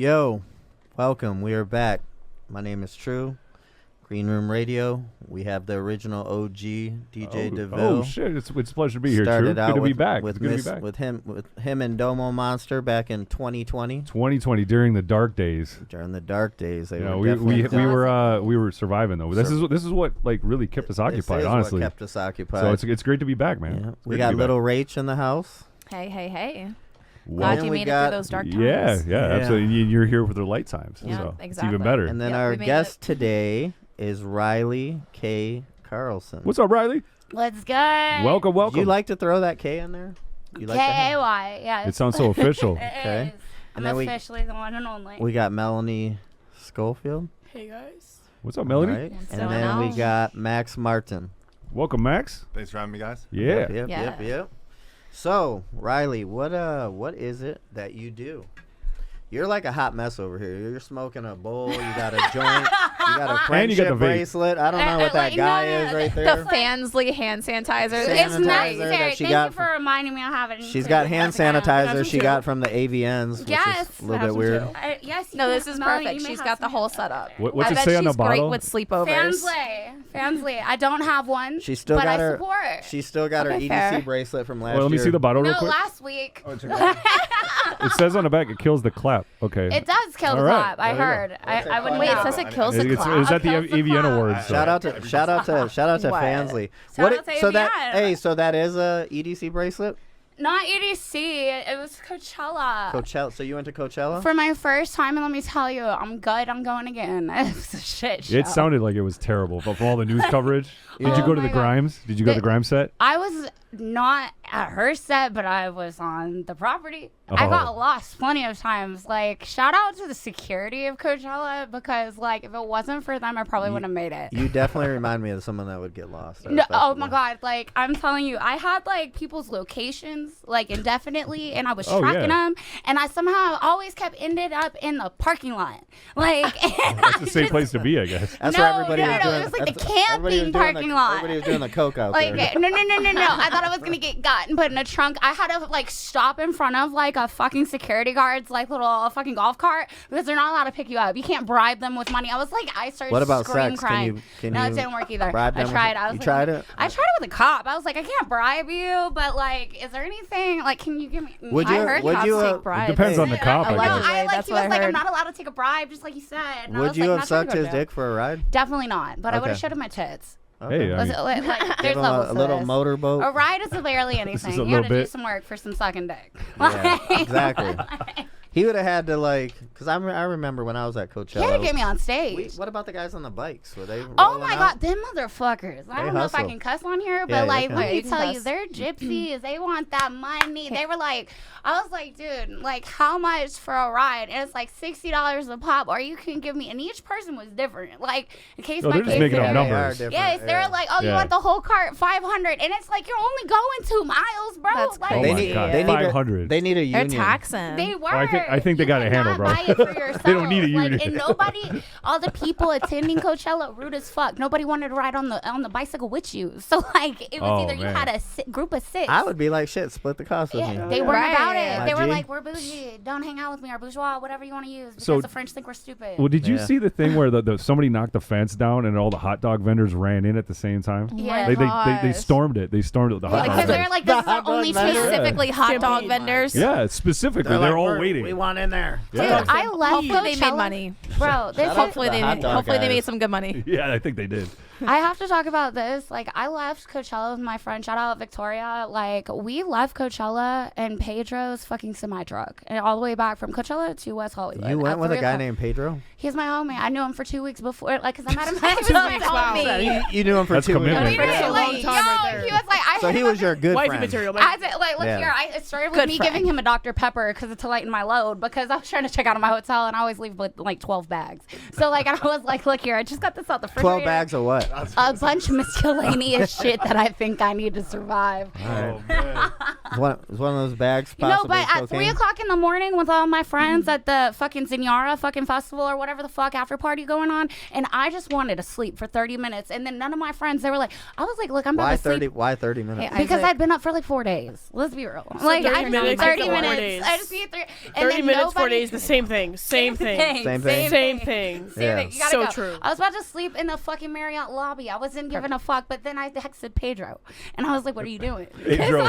Yo, welcome. We are back. My name is True. Green Room Radio. We have the original OG DJ DeVille. Oh shit! It's a pleasure to be here. Started True. out Good to with, be back. with, Good to Miss, be back. with him and Domo Monster back in 2020. 2020 during the dark days. During the dark days, they You know, were we definitely we were surviving though. This is what like really kept us occupied. This is Honestly, what kept us occupied. so it's great to be back, man. Yeah. It's We great to got be little Rach in the house. Hey. Wow. Glad Then you we made it got- through those dark times. Yeah, absolutely. You're here for the light times, Yeah, so exactly. it's even better. And then Yep, our we made guest it. today is Riley K. Carlson. What's up, Riley? Let's go. Welcome. Do you like to throw that K in there? You like that? K-A-Y, yes. It sounds so official. Okay. Is. And I'm then we- officially the one and only. We got Melanie Schofield. Hey, guys. What's up, Melanie? Right? What's And going then we on? got Max Martin. Welcome, Max. Thanks for having me, guys. Yeah. Yep. So, Riley, what is it that you do? You're like a hot mess over here. You're smoking a bowl. You got a joint. You got a And you friendship got the vape. bracelet. I don't know what that Like, guy no, is right The there. Fansley hand sanitizer. Sanitizer It's that necessary. she Thank got you for reminding me I have it. She's got hand sanitizer she got from the AVNs, which Yes. is a little bit weird. Yes. No, you this can- is Melanie, perfect. you may She's have got the some. whole setup. What's I it bet say on the she's bottle? great with sleepovers. Fansley. I don't have one. She still but got I her. support. She still got her Okay, EDC fair. bracelet from last Well, let me year. see the bottle real No, quick. last week. It says on the back it kills the clap. Okay. It does kill the All right. clap. I There you go. heard. I wouldn't Wait, it know. says it kills the It's clap. at the Kills the AVN clap. Awards. so- Shout out to What? Fansley. Shout out to so that AVN. so that is a EDC bracelet? Not EDC. It was Coachella. Coachella. So you went to Coachella? For my first time, and let me tell you, I'm good. I'm going again. It was a shit show. It sounded like it was terrible, but from all the news coverage. Did you Oh go to my the God. Grimes? Did you go to the Grimes set? I was not at her set, but I was on the property. I Oh. got lost plenty of times. Like, shout out to the security of Coachella because, like, if it wasn't for them, I probably wouldn't have made it. You definitely remind me of someone that would get lost. at a No, oh festival. my God! Like I'm telling you, I had like people's locations like indefinitely, and I was Oh, tracking yeah. them, and I somehow always kept ended up in the parking lot. Like and That's I the same just- place to be, I guess. That's No, where everybody no, was no, doing. it was like the that's- everybody was camping doing parking the, lot. Everybody was doing the coke out Like there. no. I thought I was gonna get got and put in a trunk. I had to like stop in front of like a fucking security guard's like little fucking golf cart because they're not allowed to pick you up. You can't bribe them with money. I was like, I started What about scream sex? crying. Can No, you it didn't work either. bribe I them with tried. it? I was You like, tried it? I tried it with a cop. I was like, I can't bribe you, but like, is there anything like? Can you give me? Would I you- heard would cops you, take bribes. Depends on the cop, I No, guess. Allegedly, I like that's he what was I like, heard. I'm not allowed to take a bribe, just like you said. And I Would was you like, have not trying to sucked go his to jail. dick for a ride? Definitely not. But I would have Okay. showed him my tits. Hey, I Like, mean, like, Give there's him levels a to little this. motorboat. A ride is barely anything. a You little gotta do bit. some work for some sucking dick. Yeah, exactly. He would have had to because I remember when I was at Coachella. He had to get me on stage. What about the guys on the bikes? Were they? Oh rolling my out? God, them motherfuckers. I They don't know if I hustle. can cuss on here, but Yeah, you like, can. let Yeah, me you can tell you, cuss. they're gypsies. They want that money. They were like, I was like, dude, like, how much for a ride? And it's like $60 a pop, or you can give me, and each person was different. Like, in case Oh, by they're just case making up scenario. They are numbers. different, Yes, they yeah. were like, oh, you Yeah. want the whole cart, 500, and it's like you're only going 2 miles, bro. That's like, Oh They my need, God, they need 500. They need a They're union. taxing. They were. I think they got it handled, bro. Buy it for yourself. They don't need a Like, union. and nobody, all the people attending Coachella, rude as fuck. Nobody wanted to ride on the bicycle with you. So like, it was Oh, either you man. had a group of 6. I would be like, shit, split the cost with Yeah, me. they weren't Right. about it. My They were G. like, we're bougie. Don't hang out with me or bourgeois, whatever you want to use. Because So- the French think we're stupid. Well, did you Yeah. see the thing where somebody knocked the fence down and all the hot dog vendors ran in at the same time? Yeah. They stormed it. They stormed it. The hot dog Because they're vendors. like, this is The our hot dog only vendor? chance. Specifically hot dog vendors. Yeah, specifically. They're, like, all "We're- waiting. We want in there. Dude, Yeah. I love Hopefully they made Coachella. money. Bro, this Shout is out Hopefully to the they hot made, dog hopefully they guys. made some good money. Yeah, I think they did. I have to talk about this. Like, I left Coachella with my friend. Shout out Victoria. Like, we left Coachella in Pedro's fucking semi truck, and all the way back from Coachella to West Hollywood. You went at with a 3 guy o'clock. named Pedro? He's my homie. I knew him for 2 weeks before, like, cause I met him at a weeks, wow. You knew him for That's 2 weeks. commitment. That's a long Like, time yo, right there. he was like, I So hit he him was up your good Wifey friend. material, man. I did, like, look Yeah. here. It started with Good me friend. giving him a Dr. Pepper because to lighten my load because I was trying to check out of my hotel and I always leave with like $12 12 bags. So like I was like, look here, I just got this out the 12 refrigerator. bags of what? A bunch of miscellaneous shit that I think I need to survive. Oh man. It's one of those bags. No, possibly but at cocaine? 3 o'clock in the morning with all my friends at the fucking Zinara fucking festival or whatever the fuck after party going on, and I just wanted to sleep for 30 minutes, and then none of my friends, they were like, I was like, look, I'm about Why to sleep. 30? Why 30 minutes? Hey, Because Isaac. I'd been up for like 4 days. Let's be real. Like 30 I just need minutes 30 for 4 minutes. days. I just need 3. 30 minutes, 4 days, the same thing. Same thing. Same thing. Same thing. Yeah. Thing. You gotta So go. true. I was about to sleep in the fucking Marriott lobby. I wasn't giving a fuck, but then I texted Pedro, and I was like, "What are you doing?" Pedro.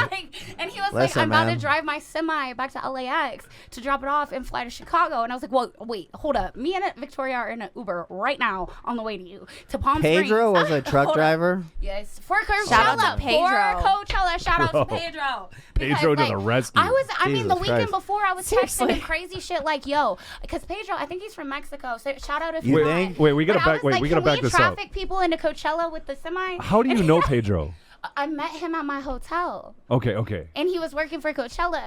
And he was Listen, like, "I'm about man. to drive my semi back to LAX to drop it off and fly to Chicago." And I was like, "Well, wait, hold up. Me and Victoria are in an Uber right now on the way to you to Palm Pedro Springs." was a truck Hold up. driver. Yes, for Coachella. Shout out to Pedro. For Coachella. Shout out to Bro. Pedro. Pedro to Because, the rescue. I mean, the Jesus weekend Christ. before, I was texting Seriously. him crazy shit like, yo, because Pedro, I think he's from Mexico. So shout out if You you're think? not. Wait, we gotta But I back- was wait, we like, gotta can back this up. traffic people into Coachella with the semi. How do you know Pedro? I met him at my hotel, Okay. and he was working for Coachella.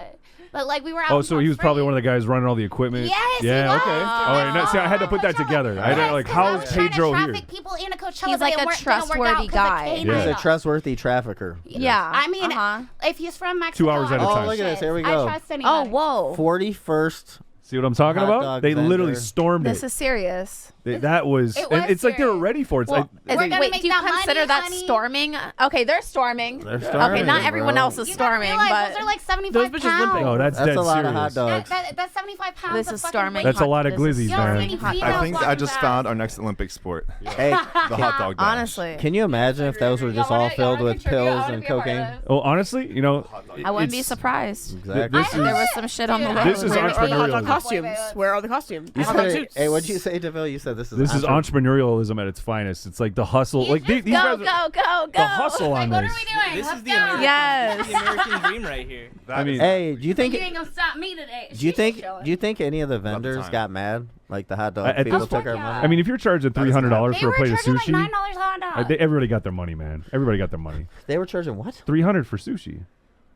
But like we were out. Oh, so he was probably one of the guys running all the equipment. Yes, he Yeah. was. Okay. All right. Now, see, I had to put that together. I Yes, like, 'cause I how was is trying to Pedro here? traffic people into Coachella, He's but like it a weren't gonna work trustworthy out 'cause of guy. K He's Yeah. a Mila. trustworthy trafficker. Yeah. I mean, Uh-huh. if he's from Mexico, hours at a I time. don't Oh, look at this. shit. Here we I go. trust Oh, anybody. whoa. 41st. See what I'm talking Hot about? dog They literally vendor. stormed This it. is serious. That was, It and was it's like they were serious. ready for it. It's Well, like, is We're it- gonna wait, make do you that consider money, that honey. storming? Okay, they're storming. They're Okay, storming, not everyone bro. else is You gotta storming, realize but those are like 75 Those bitches limping. pounds. no, that's That's dead a lot serious. of hot dogs. That's 75 pounds. This of is fucking storming. weight. That's a lot of This is glizzies, You don't see man. any Hot females I think I walking just fast. found our next Olympic sport. Hey, The hot dog dash. honestly, can you imagine if those were just all filled with pills and cocaine? Oh, honestly, you know, I wouldn't be it's- surprised. Exactly. This There is was some shit on the Dude, road. This is Where are the hot dog entrepreneurialism. costumes? Where are the costumes? You Hot dog said, suits. hey, what'd you say, DeVille? You said this is This is entrepreneurialism at its finest. It's like the hustle. You Like just these Go, guys, go, go, go. the hustle Like, on what are this. we doing? This Let's is the go. American, Yes. this is the American dream right here. I mean, Hey, do you You think? ain't gonna stop me today. Do you She's think? chilling. Do you think any of the vendors time. got mad? Like the hot dog At people this took point, our yeah. money. I mean, if you're charging $300 They for a were plate of charging sushi, like $9 hot dog. everybody got their money, man. Everybody got their money. They were charging what? $300 for sushi.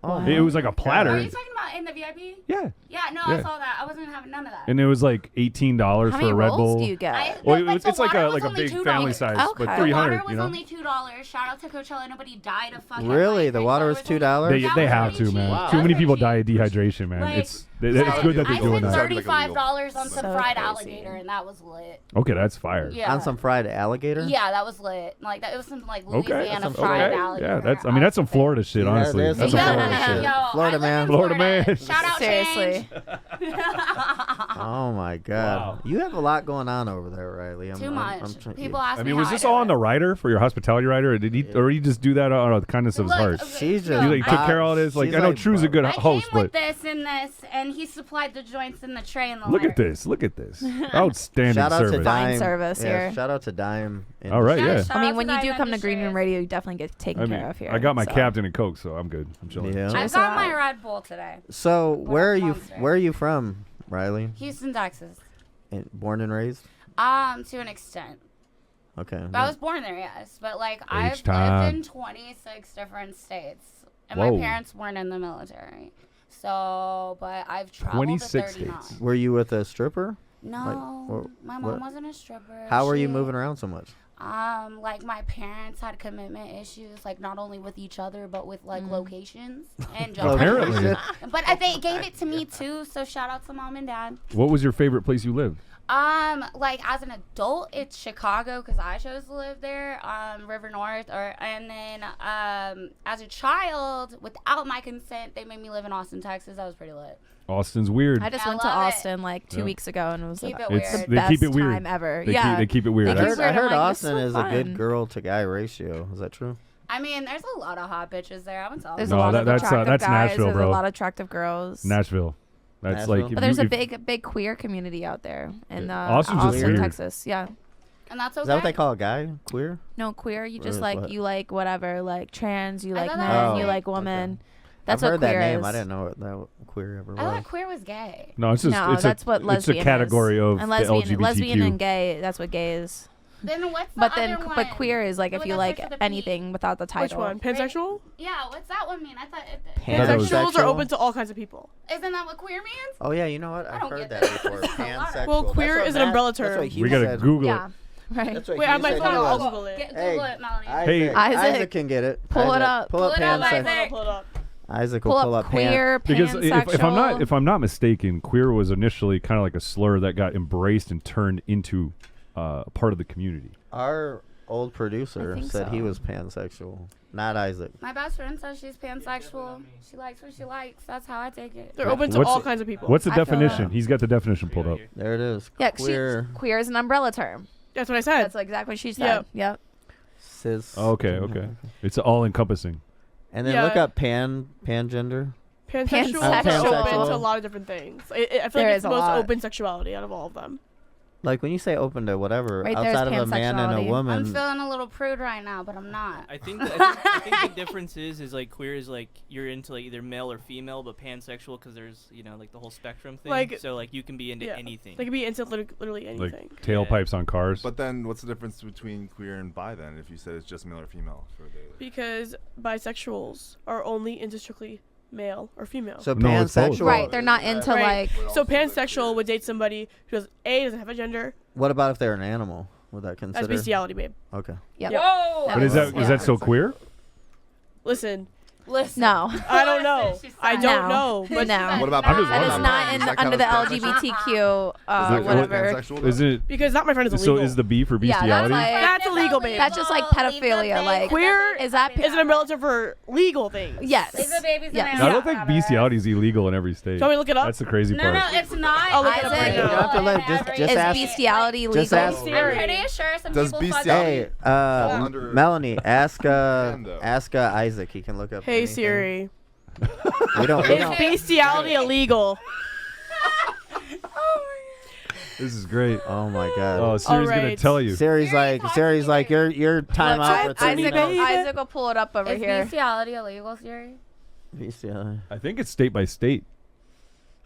Oh, It was like a Are platter. you talking about in the VIP? Yeah, Yeah, no, I Yeah. saw that. I wasn't having none of that. and it was like $18 How for many a Red rolls Bull. do you get? Well, But the it's like water a was like a only big $2. family size, Okay. but The The water 300. was You know, only $2. Shout out to Coachella. Nobody died of fucking. Really? like, The water was $2? they have to, man. Wow. Too many people die of dehydration, man. Like, It's good that I they're doing spent that. $35 on some So fried crazy. alligator, and that was lit. Okay, that's fire. Yeah. On some fried alligator? Yeah, that was lit. Like that, it was some like Okay, Louisiana some- fried okay. alligator. Yeah, that's. I mean, that's some Florida shit, Yeah, honestly. there's That's some some Florida Florida shit. shit. Florida I live man. in Florida man. Shout out Seriously. Oh my God. Wow. You have a lot going on over there, Riley. Too much. People ask I me. mean, was how this I all do on it. the rider for your hospitality rider, or did he just do that out of the kindness of his Look, heart? okay, She's no, just He like took vibes. care of all this. Like She's I know like True's a good I host, came with but this and this, and he supplied the joints and the tray and the look lighter. at this. Look at this. Outstanding Shout out to service. Fine Dime. service Yeah, here. shout out to Dime. All right, yeah. Shout I out mean, to when you do Diamond come to Green Room Industries. Radio, you definitely get taken I mean, care of here. I got my so. Captain and Coke, so I'm good. I'm chilling. Yeah. I've Cheers got to my that. Red Bull today. So where are you? Monster. Where are you from, Riley? Houston, Texas. Born and raised? To an extent. Okay. I was born there, yes, but like I've time. lived in 26 different states, and Whoa. my parents weren't in the military. So, but I've traveled 26 to 39. states. Were you with a stripper? No, my mom what- wasn't a stripper. How were you She- moving around so much? Like my parents had commitment issues, like not only with each other but with like locations and jobs. Apparently. But they gave it to me too. So shout out to mom and dad. What was your favorite place you lived? Like as an adult, it's Chicago because I chose to live there. River North, and then as a child, without my consent, they made me live in Austin, Texas. That was pretty lit. Austin's weird. I just I went to love it. Austin like 2 Yeah. weeks ago, and it was Keep the it It's- weird. they best keep it weird. time ever. They yeah, keep it weird. They I keep That's- it heard, I weird. heard I'm like, Austin this is so a good fun. girl to guy ratio. Is that true? I mean, there's a lot of hot bitches there. I went to all There's of a No, lot that- of that's, attractive that's guys. Nashville, There's bro. a lot of attractive girls. Nashville. That's Nashville? like. But there's a big queer community out there in Austin's just Austin, weird. Texas. Yeah. and that's okay. Is that what they call a guy? Queer? No, queer. You What just is like what? you like whatever, like trans. You I like thought men. that was You gay. like women. That's I've what heard that queer name. is. I didn't know what that queer ever I thought was. queer was gay. No, it's just No, it's that's a, what lesbian it's a category is. of and the lesbian LGBTQ. and gay. That's what gay is. Then what's the But other then, one? but queer is like if Well, you that's like just with a P. anything without the Which title. one? Pansexual? Yeah, what's that one mean? I thought Pansexuals are Pansexual? open to all kinds of people. isn't that what queer means? Oh yeah, you know what? I I've don't heard get that that. before. That's a lot. Pansexual. Well, queer That's what is an Matt- umbrella That's what term. he We gotta said. Google Yeah. it. Right. That's what Wait, he I might said find he out. I'll was. Google it. Google Hey, it, Melanie. Hey. Isaac can get it. Pull it Isaac, up. Pull up Pull it up, pansexual. Isaac. Pull it up. Isaac will Pull pull up up queer, Because pansexual. if I'm not mistaken, queer was initially kind of like a slur that got embraced and turned into part of the community. Our old producer I think said he so. was pansexual, not Isaac. My best friend says she's pansexual. She likes what she likes. That's how I take it. They're open to What's all it- kinds of people. What's the I feel definition? that. He's got the definition pulled up. There it is. Yeah, Queer, queer is an umbrella term. That's what I said. That's exactly what she said. Yep. cis. Okay. It's all encompassing. And then Yeah. look up pansexual. Pansexual Pansexual. are open to a lot of different things. I feel There like is it's the a most lot. open sexuality out of all of them. Like when you say open to whatever, Right there's outside of a man and a pansexuality. woman. I'm feeling a little prude right now, but I'm not. I think the difference is like queer is like you're into like either male or female, but pansexual because there's like the whole spectrum thing. Like- so like you can be into Yeah. anything. They could be into literally anything. Like tailpipes on cars. But then, what's the difference between queer and bi then? If you said it's just male or female for the Because bisexuals are only into strictly male or female. so No, it's both. pansexual. Right. They're not into Right. like. So pansexual would date somebody who doesn't have a gender. What about if they're an animal? Would that That's consider? bestiality, babe. Okay. Yep. Whoa! But is that Yeah. so queer? Listen, Listen. No. I don't know. She said. I don't know. But No. What about I'm just That is wondering. not Is that under count the as pansexual? LGBTQ Is it- whatever. Pansexual Is then? it because not my friend is so? illegal. Is the B for Yeah, that's bestiality? like That's illegal, babe. That's just like pedophilia. Like Queer is that is an umbrella term for legal things. yes. Leave the babies in Yes. there. I don't think bestiality is illegal in every state. Do you want me to look it up? That's the crazy No, part. no, it's not. I'll look it up right You don't have to let just Is ask. bestiality legal? Just ask. I'm pretty sure some Does people fuck bestiality- Hey, fall under- Melanie, ask though. Isaac. He can look up. Hey anything. Siri, We don't. is bestiality illegal? This is great. Oh my God. Oh, Siri's gonna Alright. tell you. Siri's like, talk Siri's to like, me. your time out for Look, 30 Isaac, minutes. Isaac will pull it up over Is here. bestiality illegal, Siri? Bestiality. I think it's state by state.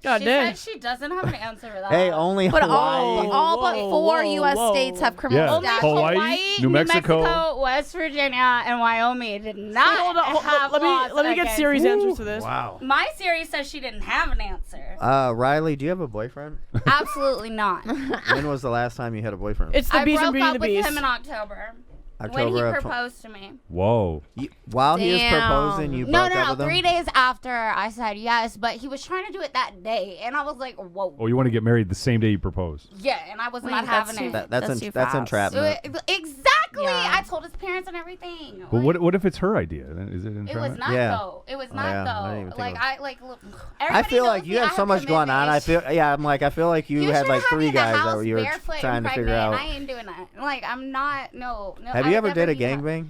God She damn. said she doesn't have an answer for that. Hey, only But Hawaii. all but Whoa, 4 whoa, U.S. whoa. states have criminal Yeah. Only statutes. Hawaii, New Mexico. West Virginia, and Wyoming did not Hold on, have let laws me get against- Siri's answers to this. Wow. My Siri says she didn't have an answer. Riley, do you have a boyfriend? Absolutely not. When was the last time you had a boyfriend? It's the I bees broke and Beauty up and with the Beast. him in October when he October of tw- proposed to me. Whoa. While he was Damn. proposing, you No, broke up with him? 3 days after I said yes, but he was trying to do it that day, and I was like, whoa. Oh, you want to get married the same day you propose? Yeah, and I was Wait, not that's having too- it. That's too that's fast. entrapment. Exactly. Yeah. I told his parents and everything. But Like, what if it's her idea? Is it it was entrapment? not Yeah. though. It was Oh, not yeah. I didn't though. even think Like of- I like. Look, I everybody feel knows like you me. have so much going on. I feel I feel like you You had like should've had me 3 in the guys house that you were barefoot and trying to figure pregnant, out. and I ain't doing that. Like I'm not. No. Have I you would ever never did a do that. gangbang?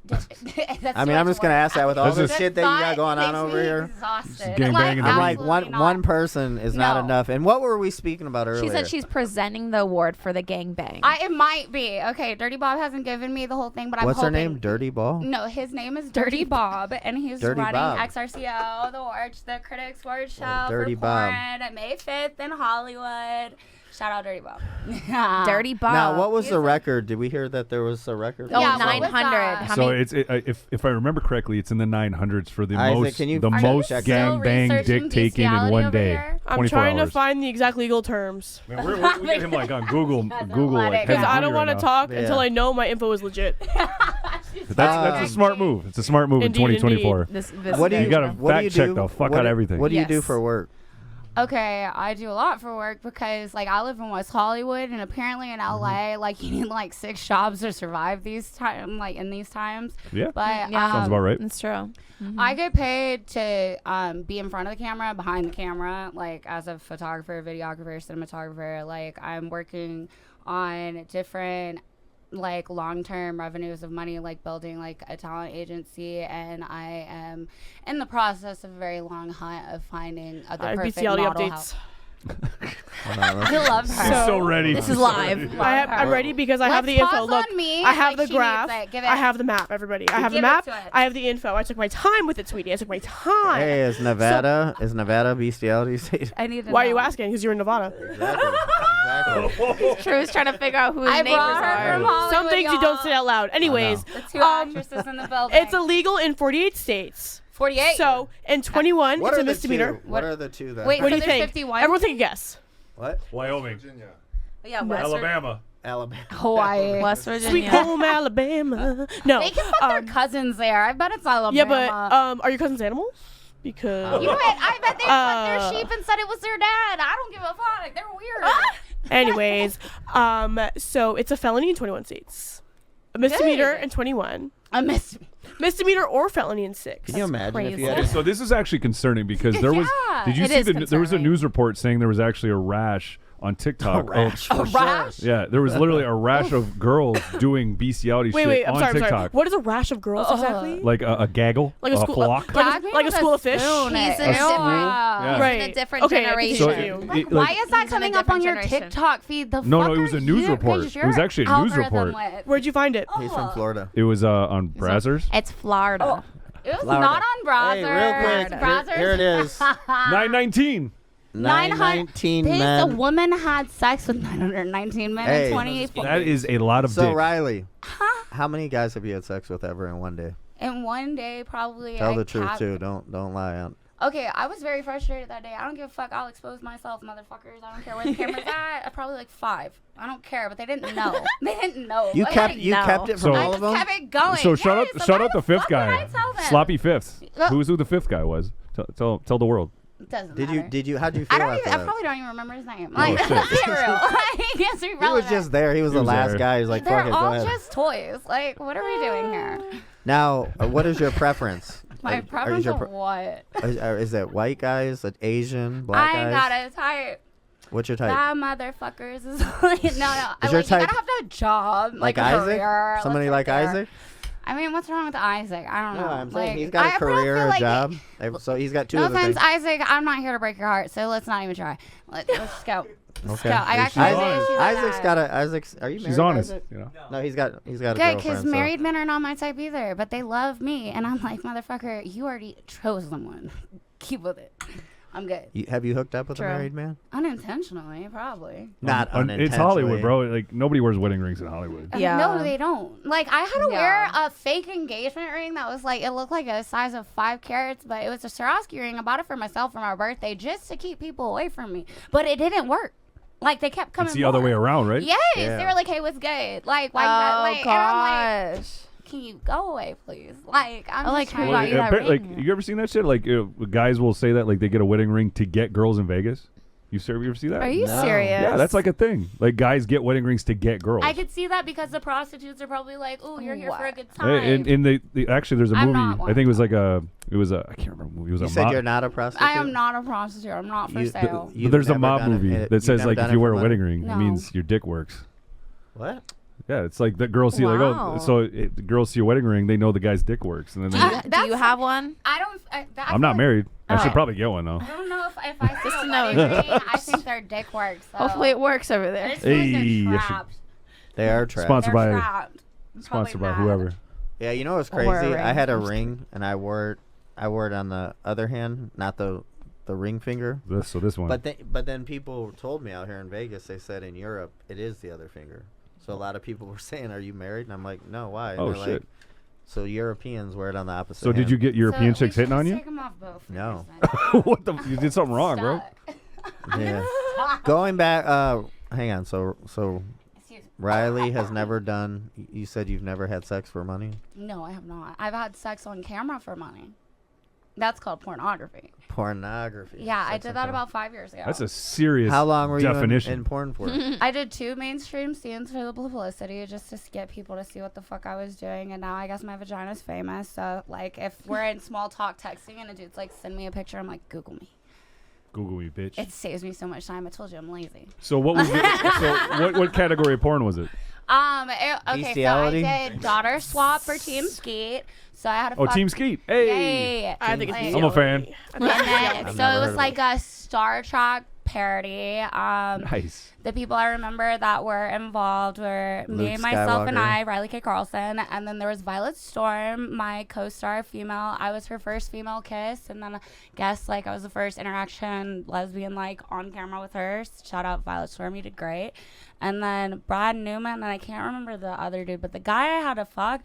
That's I too mean, I'm much just gonna work. ask that with all That's the just- shit that you got Thought going on makes over me here. Exhausted. gangbanging Like, the I'm like absolutely not. one person is not No. enough. And what were we speaking about earlier? She said she's presenting the award for the gangbang. It might be okay. Dirty Bob hasn't given me the whole thing, but I'm What's her hoping. name? Dirty Ball. No, his name is Dirty Bob, and he's Dirty running Bob. XRCO, the awards, the Critics Award Show Dirty for Bob. porn at May 5th in Hollywood. Shout out Dirty Bob. Dirty Bob. Now, what was He's the a- record? Did we hear that there was a record? Oh, Yeah, what was 900. that? How So many? if I remember correctly, it's in the 900s for the Isaac, most can you the check- most check gang that? bang Researching dick taking in bestiality one over day. here? I'm 24 trying hours. to find the exact legal terms. Man, we get him like on Google doesn't Google let like it Because go. I don't want to talk Yeah. until I know my info is legit. That's a smart move. It's a smart move Indeed, in 2024. This What do is you You gotta true. what do fact you check do? the fuck What out do- everything. What do you do Yes. for work? Okay, I do a lot for work because like I live in West Hollywood and apparently in LA like you need like 6 jobs to survive these time like in these times. Yeah. But Yeah. Sounds about right. It's true. I get paid to be in front of the camera, behind the camera, like as a photographer, videographer, cinematographer. Like I'm working on different like long-term revenues of money, like building like a talent agency, and I am in the process of a very long hunt of finding the perfect bestiality model updates. house. Hold on, let's- I love her. She's so ready. This is live. I'm ready because I have Let's the info. pause Look, on me, I have like the she graph. needs it. Give I it. have the map, everybody. I have the Give it map. to it. I have the info. I took my time with it, sweetie. I took my time. Hey, is Nevada bestiality state? I need to Why are know. you asking? Because you're in Nevada. Exactly. exactly. Drew's trying to figure out who his I neighbors brought her from are. Hollywood, Some things you don't y'all. say out loud. Anyways, The two actresses in the building. it's illegal in 48 states. 48. So in 21, What it's are a the misdemeanor. two? What are the two that? Wait, What so do you there's think? 51? Everyone take a guess. What? Wyoming, Virginia. Yeah, Alabama. Alabama. Hawaii. West Sweet Virginia. home Alabama. No. They can put their cousins there. I bet it's Alabama. Yeah, but are your cousins animals? Because You know what? I bet they put their Uh, sheep and said it was their dad. I don't give a fuck. They're weird. anyways, so it's a felony in 21 states. A misdemeanor in 21. I miss me. Misdemeanor or felony in 6. Can you imagine if you crazy. had? Okay, so this is actually concerning because there was. Yeah, Did you it see is there was a concerning. news report saying there was actually a rash on TikTok. A rash, for sure. rash? Yeah, there was literally a rash of girls doing bestiality Wait, shit I'm on sorry, I'm TikTok. sorry. What is a rash of girls exactly? Like a gaggle, Like a school- flock. like a school of fish? He's in a school? different, Yeah. Right. in a different Okay, generation. So continue. Why is that He's in a coming up on different your generation. TikTok feed? The No, fuck no, it was are a news you- report. is It was your actually a news algorithm report. with? Where'd you find it? He's from Florida. It was on Brazzers. It's Florida. It was Florida. not on Browser. Hey, real quick. Here it is. 919. 919 A men. woman had sex with 919 men Hey. in 28 That is a lot of So dick. Riley, how many guys have you had sex with ever in one day? In one day, probably. Tell I the truth capped- too. Don't lie on. Okay, I was very frustrated that day. I don't give a fuck. I'll expose myself, motherfuckers. I don't care where the camera's at. Probably like 5. I don't care, but they didn't know. They didn't know. You Like, kept no. it from So- I all of just them. kept it going. So shout Yes, out why the the fifth fuck would guy, I tell them? Sloppy Fifths. Uh, Who the fifth guy was? Tell the world. Doesn't Did matter. you? How'd you I feel don't after even. I that? probably don't even remember his name. Oh, Like, shit. let's be real. Like, it's He was irrelevant. just there. He was the was last there. guy. He's like, They're fuck it, go all ahead. just toys. Like, what are we doing here? Now, what is your preference? My preference of what? Is it white guys, Asian, black I ain't guys? got a type. What's your type? That motherfuckers is like, no. I Is your like, type you gotta have a job, like a Isaac? career, Somebody let's like start there. Isaac? I mean, what's wrong with Isaac? I don't No, know. I'm saying Like, he's got a I don't career, feel a like job. So he's got two No of the offense, things. Isaac. I'm not here to break your heart, so let's not even try. Let's go. Let's Okay. go. I got She's Isaac, honest. Isaac's got a. Isaac's. Are you married? She's honest. Isaac? You know. No, he's got a Good, girlfriend. because so- married men are not my type either, but they love me, and I'm like, motherfucker, you already chose someone. Keep with it. I'm good. Have you hooked up with True. a married man? Unintentionally, probably. Not It's Hollywood, bro. Like nobody wears wedding rings in Hollywood. Yeah. No, they don't. Like, I had to wear Yeah. a fake engagement ring that was like, it looked like a size of 5 carats, but it was a Swarovski ring. I bought it for myself for my birthday just to keep people away from me. But it didn't work. Like, they kept coming It's the other way more. around, right? Yes. Yeah. They were like, hey, what's good? Like, why Oh like, and I'm like, gosh. can you go away, please? Like, I'm I like just who trying got to you that like ring. you ever seen that shit? Like guys will say that like they get a wedding ring to get girls in Vegas. You ever see that? Are you No. serious? Yeah, that's like a thing. Like guys get wedding rings to get girls. I could see that because the prostitutes are probably like, oh, you're here for a good time. Hey, and the actually there's a I'm movie. not one. I think it was like I can't remember. It was You a said mob. you're not a prostitute. I am not a prostitute. I'm not for You- sale. But You've there's a never mob done it- movie you've that says never like done if it you for wear a money? wedding ring, No. it means your dick works. What? Yeah, it's like the girls see like Wow. the girls see a wedding ring, they know the guy's dick works, and then Do they, you, do you have one? I don't. That's I'm not like- married. I should Oh. probably get one though. I don't know if I see Just a to know. wedding ring, I think their dick works. So. Hopefully it works over I there. just feel like Hey, they're I should- trapped. They are trapped. Sponsored They're by trapped. Probably sponsored by mad. whoever. Yeah, you know what's Or crazy? a I had a ring. ring and I wore it on the other hand, not the ring finger. This one. But then people told me out here in Vegas, they said in Europe it is the other finger. So a lot of people were saying, "Are you married?" And I'm like, "No, why?" And Oh, they're shit. Like, so Europeans wear it on the opposite. So did hand. you get European So we chicks hitting should on just you? Take 'em off both No. fingers then. What the? You did something wrong, bro. Stuck. Yeah. Going back, hang on. So Excuse me. Riley has never done. You said you've never had sex for money. No, I have not. I've had sex on camera for money. That's called pornography. Pornography. Yeah, I Sex did on that camera. about 5 years ago. That's a serious How long were you definition. in porn for? I did 2 mainstream scenes for the publicity just to get people to see what the fuck I was doing, and now I guess my vagina's famous. So, like, if we're in small talk texting and a dude's like, send me a picture, I'm like, Google me. Google me, bitch. It saves me so much time. I told you I'm lazy. So what was what category of porn was it? Okay, Bestiality? so I did daughter swap for Team Skeet. So I had a Oh, Team Skeet. Hey. Yay. I think it's Like- I'm a fan. bestiality. I think And it's then, I've so never it heard was of like a Star Trek parody. Nice. The people I remember that were involved were me, Luke myself, and Skywalker. I, Riley K. Carlson. And then there was Violet Storm, my co-star, female. I was her first female kiss. And then I guess, like, I was the first interaction, lesbian, like, on camera with her. Shout out Violet Storm, you did great. And then Brad Newman, and I can't remember the other dude, but the guy I had to fuck,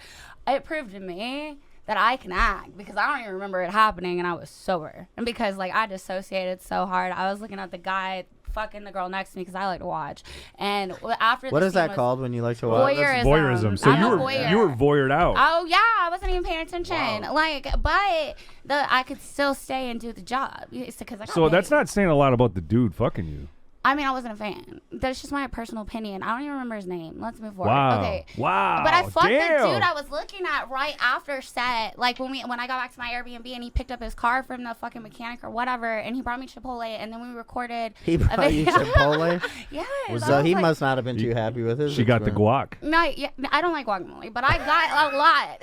it proved to me that I can act because I don't even remember it happening and I was sober. And because, like, I dissociated so hard, I was looking at the guy fucking the girl next to me because I like to watch. And after What the is scene that was called when you like to watch? Voyeurism. Voyeurism. So I'm you a were voyeur. voyeured out. Oh yeah, I wasn't even paying attention. Wow. Like, but I could still stay and do the job. It's because I got So that's paid. not saying a lot about the dude fucking you. I mean, I wasn't a fan. That's just my personal opinion. I don't even remember his name. Let's move forward. Wow. Okay. Wow. But I fucked Damn. the dude I was looking at right after set. Like when I got back to my Airbnb and he picked up his car from the fucking mechanic or whatever, and he brought me Chipotle, and then we recorded. He brought you Chipotle? Yes. So he must not have been too happy with his. She got the experience. guac. No, yeah, I don't like guacamole, but I got a lot.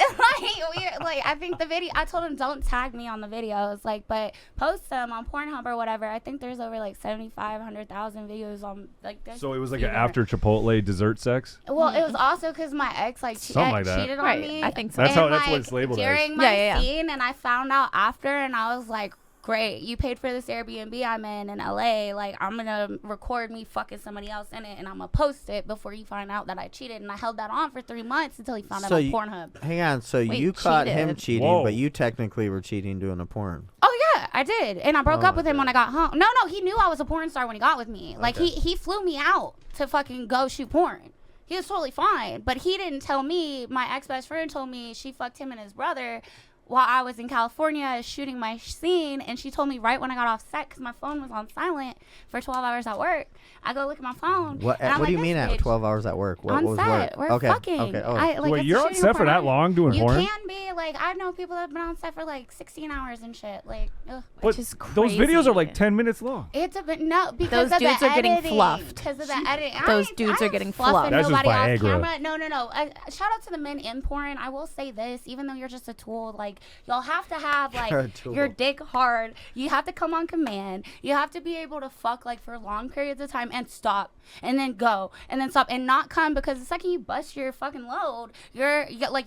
I think the video. I told him don't tag me on the videos, like, but post them on Pornhub or whatever. I think there's over like 7,500,000 videos on like. there's So it was like few an different- after Chipotle dessert sex. Well, it was also because my ex Something like that. cheated on Right, me. I think so. That's And, that's what it's labeled as. during my Yeah. scene, and I found out after, and I was like, great, you paid for this Airbnb I'm in LA. Like, I'm gonna record me fucking somebody else in it, and I'm gonna post it before you find out that I cheated. And I held that on for 3 months until he found So out on you- Pornhub. Hang on. So Wait, you caught him cheated. cheating, Whoa. but you technically were cheating doing a porn. Oh yeah, I did, and I broke Oh up with my him when I got home. No, he knew I was a porn star when he got with me. Like Okay. he flew me out to fucking go shoot porn. He was totally fine, but he didn't tell me. My ex best friend told me she fucked him and his brother while I was in California shooting my scene, and she told me right when I got off set because my phone was on silent for 12 hours at work. I go look at my phone. What? and I'm What do like, you mean this at bitch 12 hours at work? What on was set? work? We're Okay. fucking. Okay. Oh. Wait, Wait, you're on set for that long doing You porn? can be like, I know people that have been on set for like 16 hours and shit. Like, ugh. But is those videos are crazy. like 10 minutes long. It's a bit no because Those of dudes the are getting editing, fluffed. because of the editing. Those dudes are getting fluffing fluffed. That's just nobody off Viagra. camera. No. Shout out to the men in porn. I will say this, even though you're just a tool, like y'all have to have You're a like tool. your dick hard. You have to come on command. You have to be able to fuck like for long periods of time and stop and then go and then stop and not come, because the second you bust your fucking load, you're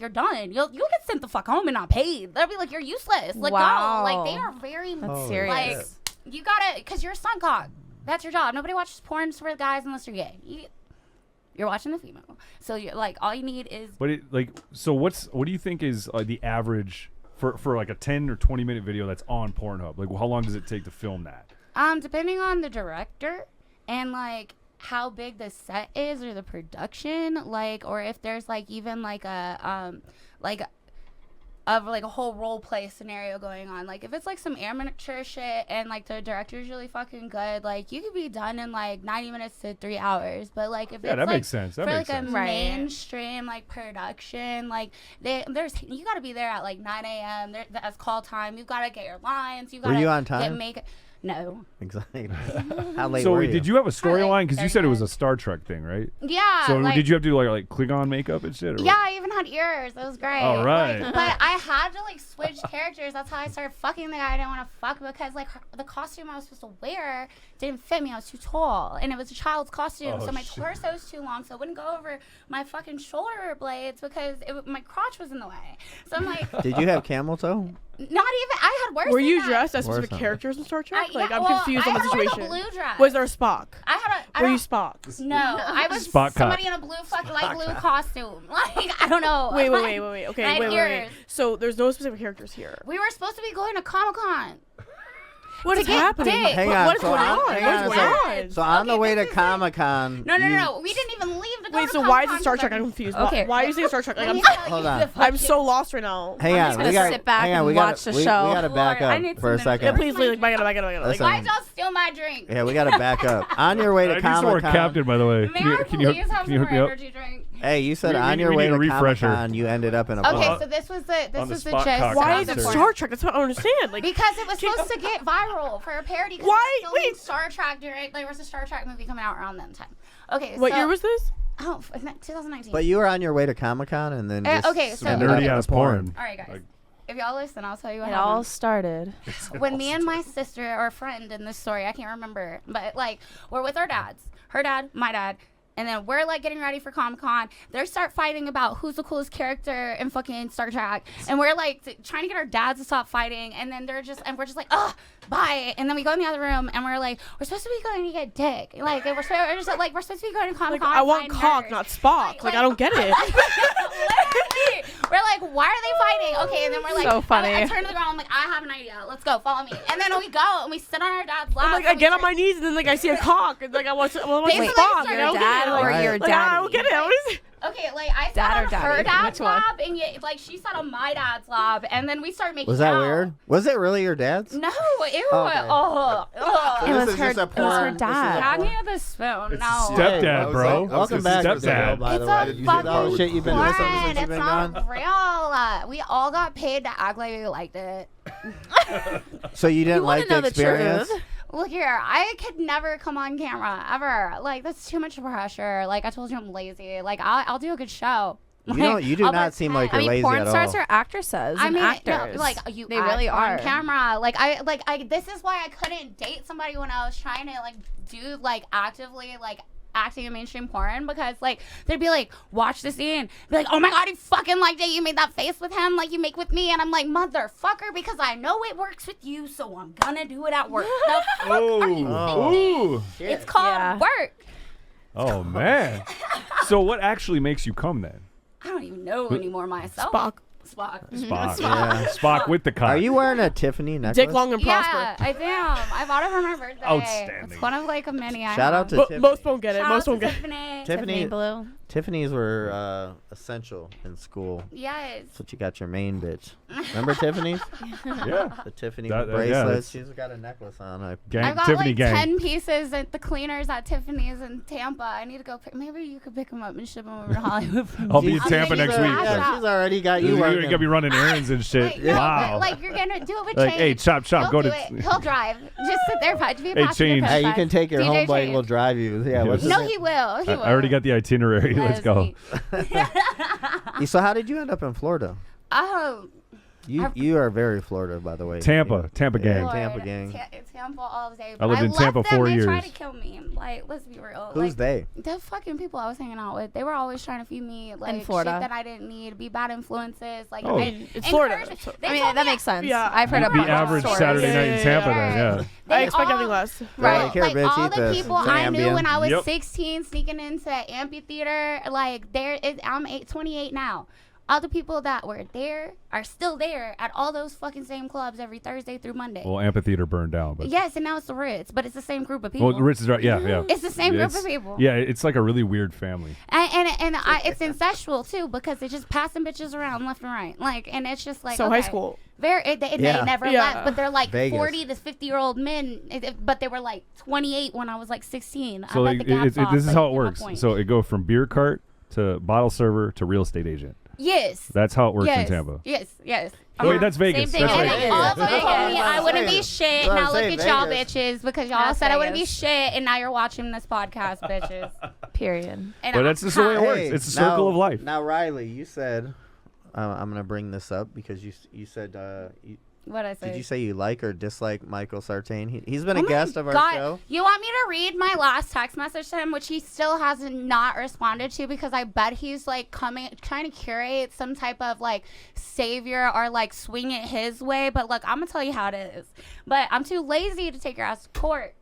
done. You'll get sent the fuck home and not paid. They'll be like, you're useless. Like Wow. go. Like they are very That's Holy serious. like you gotta, because you're a stunt cock. That's your job. Nobody watches porn for the guys unless you're gay. You're watching the female. So you're like, all you need is. But what do you think is the average for like a 10 or 20 minute video that's on Pornhub? Like how long does it take to film that? Depending on the director and like how big the set is or the production, like, or if there's like even like a a whole role play scenario going on. Like if it's like some amateur shit and like the director's really fucking good, like you could be done in like 90 minutes to 3 hours. But like if Yeah, it's that like makes sense. That for makes like sense. a Right. mainstream like production, like there's you got to be there at like 9 a.m. That's call time. You got to get your lines. You got to Were you on get time? No. Exactly. How late So were wait, did you have a storyline? Because you said it was a 30 Star Trek thing, right? Yeah. So like, did you have to do like Klingon makeup and shit? Or Yeah, I even had ears. It was great. All right. Like, but I had to like switch characters. That's how I started fucking the guy I didn't want to fuck, because like the costume I was supposed to wear didn't fit me. I was too tall, and it was a child's costume, Oh, so my shit. torso was too long, so it wouldn't go over my fucking shoulder blades because my crotch was in the way. So I'm like, Did you have camel toe? not even. I had worse. Were than you that. dressed as Worse specific than- characters in Star Trek? Yeah, I'm well, confused I on the had on a situation. blue dress. Was there a Spock? I had a. I Were don't- you Spock? No, I was Spock somebody cock. in a blue fucking light blue costume. Like I don't know. Wait. Like, Okay, I had wait. ears. So there's no specific characters here. We were supposed to be going to Comic-Con. What is get happening? dick. Hang What- on. What is so going on, on? hang What on is a going second. on? So on the Okay, way this to is- Comic-Con. No. We didn't even leave to go Wait, to so why is Comic-Con it Star because Trek? I- I'm confused. Okay. Why are you saying Star Trek? Like, Let me I'm, tell you Hold the on. I'm fucking- so lost right now. Hang I'm on. just We gonna got. sit back Hang on. and We watch got. the We show. got to back Lord, I up need for a some minutes. Yeah, second. please, like, back it up. Like, Listen. Why'd y'all steal my drink? Yeah, we got to back up. On your way I to need some more Comic-Con. Captain, by the way. May Can you, I can you, please have can you some hook me more up? energy drink? Hey, you said We- on we- your we way need to a refresher. Comic-Con, you ended up in a Okay, bar. so this was On the the spot gist. cock why of is the it porn. Star Trek? That's what I don't understand. Like, Because it was Can't- supposed to get viral for a parody. 'cause Why? they were filming Wait. Star Trek during there was a Star Trek movie coming out around that time. Okay, what so, year was this? Oh, 2019. But you were on your way to Comic-Con and then just okay, so- ended up Nerdy in a ass porn. All right, guys. Like- if y'all listen, I'll tell you what It all happened. started. When me and my sister or friend in this story, I can't remember, but like we're with our dads, her dad, my dad, and then we're like getting ready for Comic-Con. They start fighting about who's the coolest character in fucking Star Trek, and we're like trying to get our dads to stop fighting, and then we're just like, ugh, bye. And then we go in the other room, and we're like, we're supposed to be going to get dick, like we're supposed to be going to Comic-Con. Like, I want find cock, nerds. not Spock. Like, I don't get it. Literally. We're like, why are they fighting? Okay, and then we're like, So funny. I turn to the ground. I'm like, I have an idea. Let's go. Follow me. And then we go and we sit on our dad's lap. I'm like, I get on my knees and then like I see a cock and like I want Basically, Spock. your I don't dad get it. or Like, your like, I don't get it. What is it? Okay, like I Dad sat or on daddy? her dad's Which one? lap, and like she sat on my dad's lap, and then we started making Was that out. weird? Was it really your dad's? No, ew. Oh, okay. Oh, It This was is her- just a it was her porn- this is a dad. Gag porn- me with a spoon. It's No. stepdad, I was bro. like, Welcome back to the Stepdad. show, by the It's way. a Did you see all the fucking shit you've been listening to porn. since you've It's been not gone? real. We all got paid to act like we liked it. So you didn't wanna like the know the experience? truth. Look here, I could never come on camera ever. Like that's too much pressure. Like I told you, I'm lazy. Like I'll do a good show. You do I'll not seem like pretend. you're I mean, lazy porn at stars all. are actresses I and mean, actors. no, like you, they really act are. on camera. Like I this is why I couldn't date somebody when I was trying to like do like actively like acting in mainstream porn, because like they'd be like, watch the scene, be like, oh my god, you fucking liked it, you made that face with him like you make with me, and I'm like, motherfucker, because I know it works with you, so I'm gonna do it at work. The fuck are you Oh, ooh. It's called Yeah. work. Oh man. So what actually makes you come then? I don't even know anymore myself. Spock. Spock. Spock. Yeah. Spock with the cock. Are you wearing a Tiffany necklace? Dick long and Yeah, prosper. I am. I bought it for my birthday. Outstanding. It's one of like a mini. I Shout out have. to Mo- Tiffany. most won't get it. Shout Most out won't to get it. Tiffany. Tiffany blue. Tiffany's were essential in school. Yes. That's what you got your main bitch. Remember Tiffany's? Yeah. The Tiffany That- yeah, bracelets. that's- She's got a necklace on. Gang, I've got Tiffany like gang. 10 pieces at the cleaners at Tiffany's in Tampa. I need to go pick. Maybe you could pick them up and ship them over to Hollywood. for I'll me. be in I'm Tampa thinking next of week. that. Yeah, she's already got you You're working. gonna be running errands and shit. Like, no, Wow. like you're gonna do it with Like, Change. hey, chop, He'll go do to. it. He'll drive. Just sit there, be a Hey, passenger. Change. Hey, you princess. can take your DJ homeboy. Change. We'll drive you. Yeah, what's his No, name? he will. He will. I already got the itinerary. Let's go. So how did you end up in Florida? Oh, You are very Florida, by the way. Tampa Yeah, gang. Lord. Tampa gang. Tampa all day. I But lived in left Tampa them. 4 They tried years. to kill me. Like, let's be real. Who's like, they? the fucking people I was hanging out with. They were always trying to feed me like Florida. shit that I didn't need, be bad influences. Like, Oh. It's Florida. encourage- So- they I mean, told that me- makes sense. Yeah. I've heard The about The average stories. Saturday night in Yeah, Tampa yeah, then, yeah. They I expect all- nothing less. Right, Like, here, like bitch, all eat the this. people It's I knew Ambien. when I was Yep. 16 sneaking into amphitheater, like I'm 28 now. All the people that were there are still there at all those fucking same clubs every Thursday through Monday. Well, amphitheater burned down, but Yes, and now it's the Ritz, but it's the same group of people. well, Rich is right. Yeah, yeah. It's the same group It's- of people. Yeah, it's like a really weird family. And it's incestual too, because it's just passing bitches around left and right. Like, and it's just like So okay. high school. They Yeah. never Yeah. left, but they're like Vegas. 40 to 50-year-old men, but they were like 28 when I was like 16. So I bet like, the gap's off, this is but how it you get my works. point. So it go from beer cart to bottle server to real estate agent. yes, That's how it works yes, in Tampa. yes. Wait, that's Vegas. thing That's in And Vegas. then Vegas. all That's of them told me I wouldn't be Vegas. shit. That's what Now I'm look saying, at y'all Vegas. bitches, because y'all That's said I wouldn't be Vegas. shit, and now you're watching this podcast, bitches. Period. And But that's just the way it works. Hey, It's a circle now- of life. Now, Riley, you said, I'm gonna bring this up because you said what I say. did you say you like or dislike Michael Sartain? He's been Oh a my guest of our God. show. You want me to read my last text message to him, which he still has not responded to, because I bet he's like trying to curate some type of like savior or like swing it his way. But look, I'm gonna tell you how it is. But I'm too lazy to take your ass to court.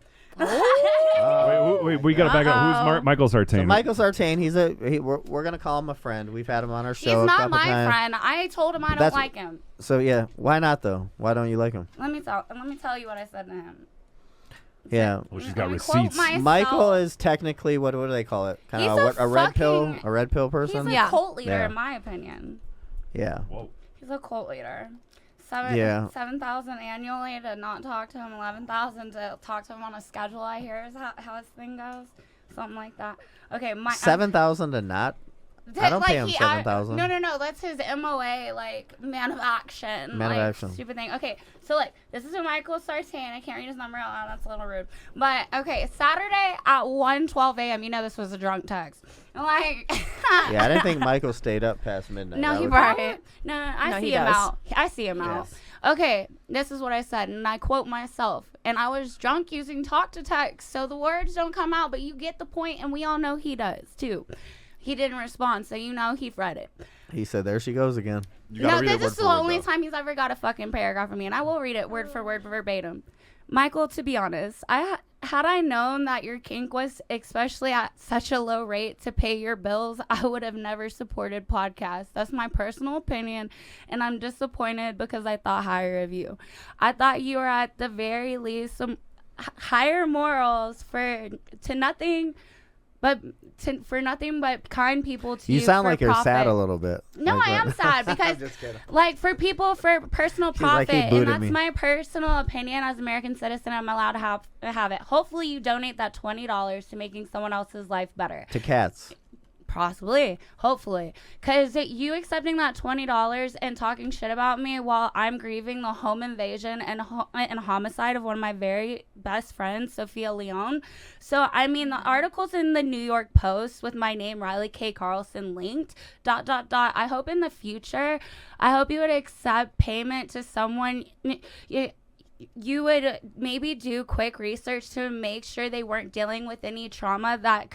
Wait, we gotta back up. Who's Michael Sartain? So Michael Sartain, we're gonna call him a friend. We've had him on our He's show a not couple my times. friend. I told him I don't That's- like him. So yeah, why not though? Why don't you like him? Let me tell you what I said to him. Yeah, Well, she's got Let me quote receipts. myself. Michael is technically what do they call it? Kind He's of a a red pill, fucking- a red pill He's person. a Yeah. cult leader, Yeah. in my opinion. Yeah. Whoa. He's a cult leader. Yeah. 7,000 annually to not talk to him, 11,000 to talk to him on a schedule. I hear is how his thing goes, something like that. Okay, 7,000 to not. I don't pay him 7,000. No. That's his MOA, like man of action. Man of like, action. Stupid thing. Okay, so like this is a Michael Sartain. I can't read his number out loud. That's a little rude. But okay, Saturday at 1:12 a.m. You know this was a drunk text. Like, Yeah, I didn't think Michael stayed up past midnight. no, That he was- probably. Right. No, I No, see he him does. out. I see him out. Yes. Okay, this is what I said, and I quote myself. And I was drunk using talk to text, so the words don't come out, but you get the point, and we all know he does too. He didn't respond, so you know he read it. He said, "There she goes again." You gotta No, read it this word is for the word, only though. time he's ever got a fucking paragraph from me, and I will read it word for word verbatim. Michael, to be honest, had I known that your kink was especially at such a low rate to pay your bills, I would have never supported podcasts. That's my personal opinion, and I'm disappointed because I thought higher of you. I thought you were at the very least some higher morals for nothing but kind people to You sound for like you're profit. sad a little bit. No, Like I am what? sad because I'm just kidding. like for people for personal She's like, profit, he and booted that's me. my personal opinion as an American citizen. I'm allowed to have it. Hopefully, you donate that $20 to making someone else's life better. To cats. Possibly, hopefully, because you accepting that $20 and talking shit about me while I'm grieving the home invasion and homicide of one of my very best friends, Sophia Leone. So I mean, the articles in the New York Post with my name, Riley K. Carlson, linked. ... I hope in the future, I hope you would accept payment to someone. You would maybe do quick research to make sure they weren't dealing with any trauma that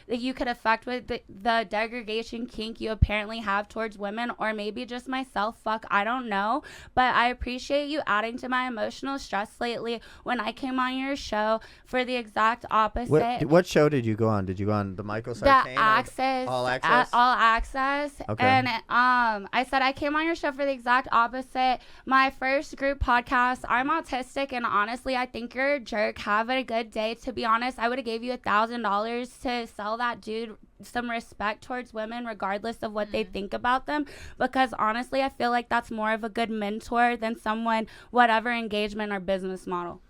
you could affect with the degradation kink you apparently have towards women, or maybe just myself. Fuck, I don't know. But I appreciate you adding to my emotional stress lately when I came on your show for the exact opposite. What show did you go on? Did you go on the Michael The Sartain? Access, All Access? All Access. Okay. And I said I came on your show for the exact opposite. My first group podcast. I'm autistic, and honestly, I think you're a jerk. Have a good day. To be honest, I would have gave you $1,000 to sell that dude some respect towards women, regardless of what they think about them. Because honestly, I feel like that's more of a good mentor than someone, whatever engagement or business model.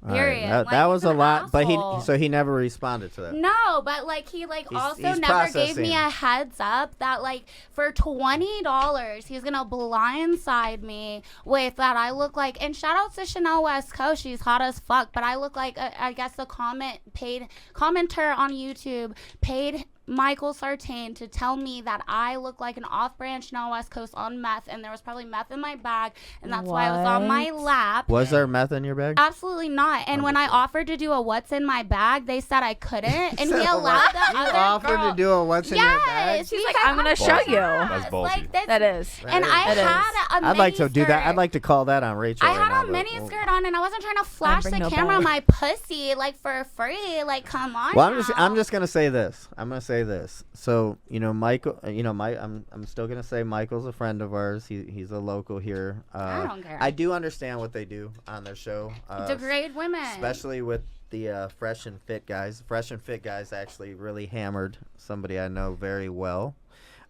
All right, Period. That, Like, that he's was a an lot, but asshole. he never responded to that. No, but like he like He's- also he's never gave me processing. a heads up that like for $20 he's gonna blindside me with that I look like. And shout out to Chanel West Coast, she's hot as fuck, but I look like I guess the commenter on YouTube paid Michael Sartain to tell me that I look like an off-brand Chanel West Coast on meth, and there was probably meth in my bag, and that's why I was on my What? lap. Was there meth in your bag? Absolutely not. And when I offered to do a what's in my bag, they said I couldn't, and he said allowed the You other offered girl. to do a what's in your bag? Yes, She's he like, said, I'm gonna show you. That's ballsy. Like this, That is. and I That is. had a I'd like to mini do that. skirt. I'd like to call that on Rachel. I right had now, a but mini we'll- skirt on, and I wasn't trying to flash bring the no camera bag. my pussy like for free. Like, come on. Well, now. I'm just gonna say this. I'm gonna say this. So Michael, I'm still gonna say Michael's a friend of ours. He's a local here. I don't care. I do understand what they do on their show. Degrade women. Especially with the Fresh and Fit guys. Fresh and Fit guys actually really hammered somebody I know very well.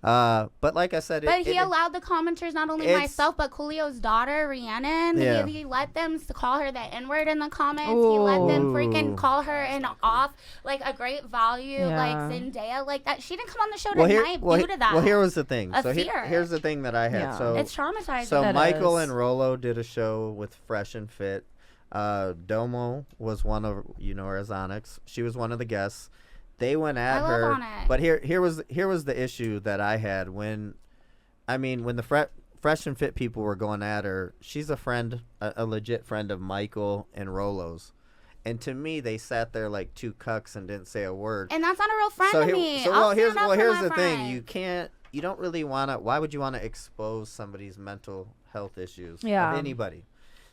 But like I said, But he allowed the commenters, not only it's- myself, but Coolio's daughter, Rhiannon. Yeah. He let them call her the N-word in the comments. He let them freaking Ooh. call her an off, like a great value, like Yeah. Zendaya, like that. She didn't come on the show well, tonight due to that. well, here was the thing. A So fear. here's the thing that I had. Yeah. So It's traumatizing. So That Michael is. and Rolo did a show with Fresh and Fit. Domo was one of her as Onyx. She was one of the guests. They went at I love her. Onyx. But here was the issue that I had when the Fresh and Fit people were going at her. She's a friend, a legit friend of Michael and Rolo's. And to me, they sat there like two cucks and didn't say a word. And that's not a real friend to me. Here's friend. the thing. You don't really want to. Why would you want to expose somebody's mental health issues? Yeah. Of anybody.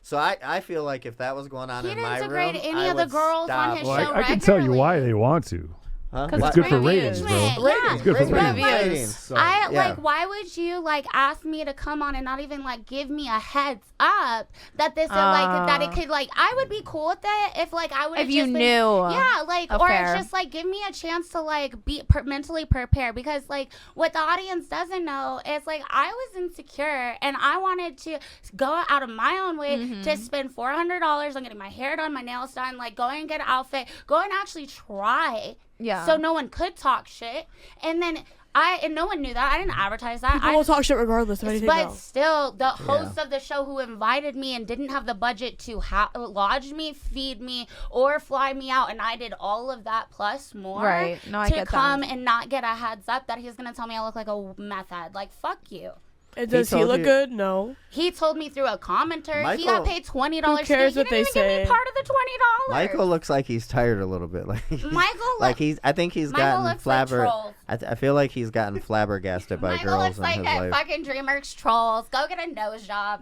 So I feel like if that was going on He in didn't my degrade room, any I of the would girls on stop. his Well, show I can tell you why regularly. they want to. Huh? 'Cause What? it's Good for Great ratings, bro. engagement. Ratings. Yeah. Good for Ratings. ratings. Ratings. So, I Yeah. like. Why would you like ask me to come on and not even like give me a heads up that this that it could like I would be cool with it if like I would If have you just knew. been, yeah, like or fair. just like give me a chance to like be mentally prepared, because like what the audience doesn't know is like I was insecure and I wanted to go out of my own way to spend $400 on getting my hair done, my nails done, like going and get an outfit, go and actually try Yeah. So no one could talk shit. And then and no one knew that. I didn't advertise that. People I will just, talk shit regardless of anything. but Though. still, the host of the show who invited me and didn't have the budget to lodge me, feed me, or fly me out, and I did all of that plus more Right. No, I to get come that. and not get a heads up that he's gonna tell me I look like a meth head. Like, fuck you. And does he told look you- good? No. He told me through a commenter. He Michael- got paid $20. Who cares what He didn't they even give say? me part of the $20. Michael looks like he's tired a little bit. Like Michael I think he's Michael gotten looks like flabber. trolls. I feel like he's gotten flabbergasted by Michael girls looks in like his a life. fucking DreamWorks trolls. Go get a nose job.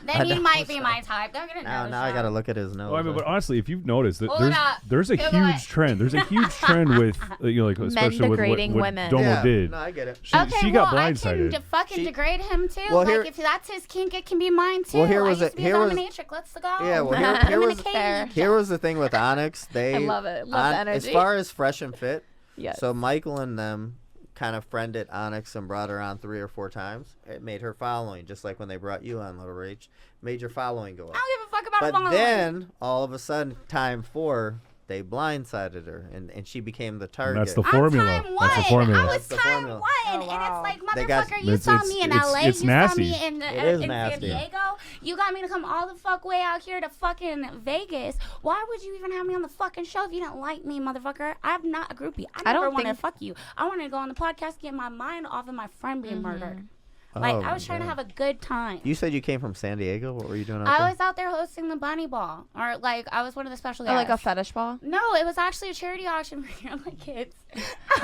Then you might be my type. Go get a Now nose I job. gotta look at his nose. Well, I mean, but honestly, if you've noticed that Hold it up. there's a Google huge it. trend. There's a huge trend with like especially with degrading what women. Domo yeah, did. No, I get it. She got I blindsided. can fucking She- degrade him too. Well, like here- if that's his kink, it can be mine too. Well, here I was used it- to be a here was- dominatrix. Let's go. Yeah, well, here I'm in a was cage. Fair. here was the thing with Onyx. They I love it. Love the As energy. far as fresh and fit, Yes. so Michael and them kind of friended Onyx and brought her on 3 or 4 times. It made her following, just like when they brought you on, Little Rach, made your following go up. I don't give a fuck about But following. then all of a sudden, time 4, they blindsided her, and she became the target. That's the I'm formula. time one. That's the formula. I was That's the time formula. one, Oh, and wow. it's They like, got- motherfucker, you It's- saw it's- me in it's- LA, it's you nasty. saw me in, It is in San nasty. Diego. You got me to come all the fuck way out here to fucking Vegas. Why would you even have me on the fucking show if you didn't like me, motherfucker? I'm not a groupie. I never don't wanted to think- fuck you. I wanted to go on the podcast, get my mind off of my friend being murdered. Like, Oh I was my trying to God. have a good time. You said you came from San Diego. What were you doing out I there? was out there hosting the bunny ball, or like I was one of the special Or guests. like a fetish ball. No, it was actually a charity auction for young kids.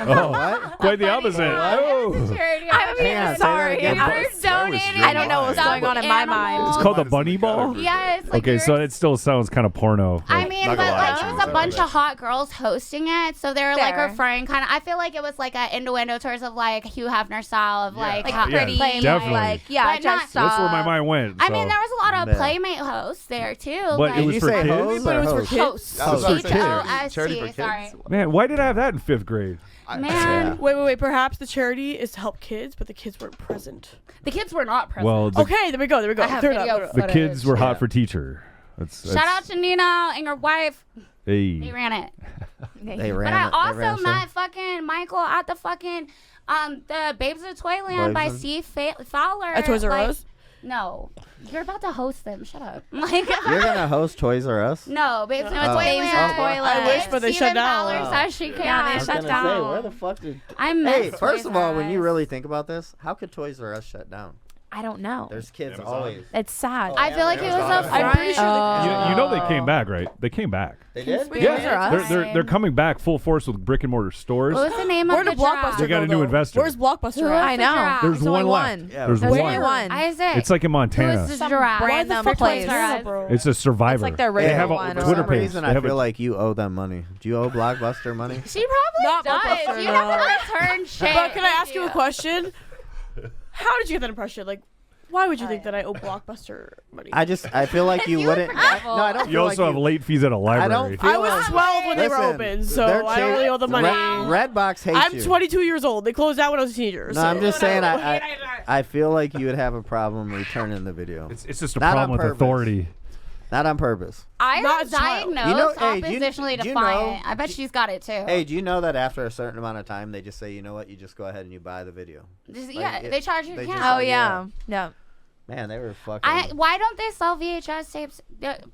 Oh, What? quite the Funny opposite. guy. Oh. It was a charity I'm auction. Hang on, say that sorry. again. I'm We were just- donating. I don't know what's going on in my mind. It's stuffed called the Minus bunny the ball. category. Yes. Like Okay, we so were- it still sounds kind of porno. I mean, Not but gonna lie, like she it was was a like bunch that. of hot girls hosting it, so they were like Fair. referring kind of. I feel like it was like an innuendo towards of like Hugh Hefner style of like, Like Yeah, pretty, definitely. like yeah, But not- just That's where my mind went. I so. mean, there was a lot of Yeah. Playmate hosts there too. But like, it was you for say kids? hoes But it or was for hosts? kids. hosts. That was for H-O-S-T, kids. Charity for kids. sorry. Man, why did I have that in 5th grade? Man, Yeah. Wait. Perhaps the charity is to help kids, but the kids weren't present. the kids were not present. Well, the, Okay, there we go. I have Clear it up, video clear it up. the footage. kids were Yeah. hot for teacher. That's Shout out to Nina and your wife. They Hey. ran it. They But ran I it. They ran also the show. met fucking Michael at the fucking the Babes of Toyland by Babes of- Steve Fowler. At Toys R like- Us? No, you're about to host them. Shut up. Like You're gonna host Toys R Us? no, Babes of Oh. Toyland. Babes of Toyland. I wish, but they Steven shut down. Fowler Oh. says she can't. Yeah, they I was shut gonna down. say, where the fuck did? I miss Hey, first Toys of all, R when you Us. really think about this, how could Toys R Us shut down? I don't know. There's kids Amazon. always. It's sad. I feel like it was a Amazon. I'm pretty sure You know they came back, right? They came back. They did? Wait, Yeah, Toys R Us? they're coming back full force with brick and mortar stores. What was the name Where of did the Blockbuster draft? They got go, a new though? investor. Where's Blockbuster Who at? was I the know. draft? There's There's one only left. one. Yeah, There's There's one. only one. Isaac. It's like in Who Montana. is the Some draft? random Why the frick place. Toys R Us, bro? It's a Survivor. It's like the They have original a one. For Twitter some page. reason, They I have a- feel like you owe them money. Do you owe Blockbuster money? She probably Not does. Blockbuster, You no. never return shit. But can I ask you a question? How did you get that impression? Like, why would you think that I owe Blockbuster money? I feel like you You wouldn't. were forgetful. No, I don't You feel also like have late fees at a library. feel I was like- 12 when they were Listen, open, so they're I don't really owe the money. Redbox hates I'm you. 22 years old. They closed out when I was a teenager. No, so. I'm just saying. I feel like you would have a problem returning the video. It's just a Not on problem with purpose. authority. Not on purpose. I Not was a child. diagnosed You know- hey, do you- oppositionally do you defiant. know- I bet she's got it too. Hey, do you know that after a certain amount of time, they just say, you know what, you just go ahead and you buy the video? Just- like, yeah, it- they charge you they account. just- Oh yeah. Yeah. Man, they were fucking. Why don't they sell VHS tapes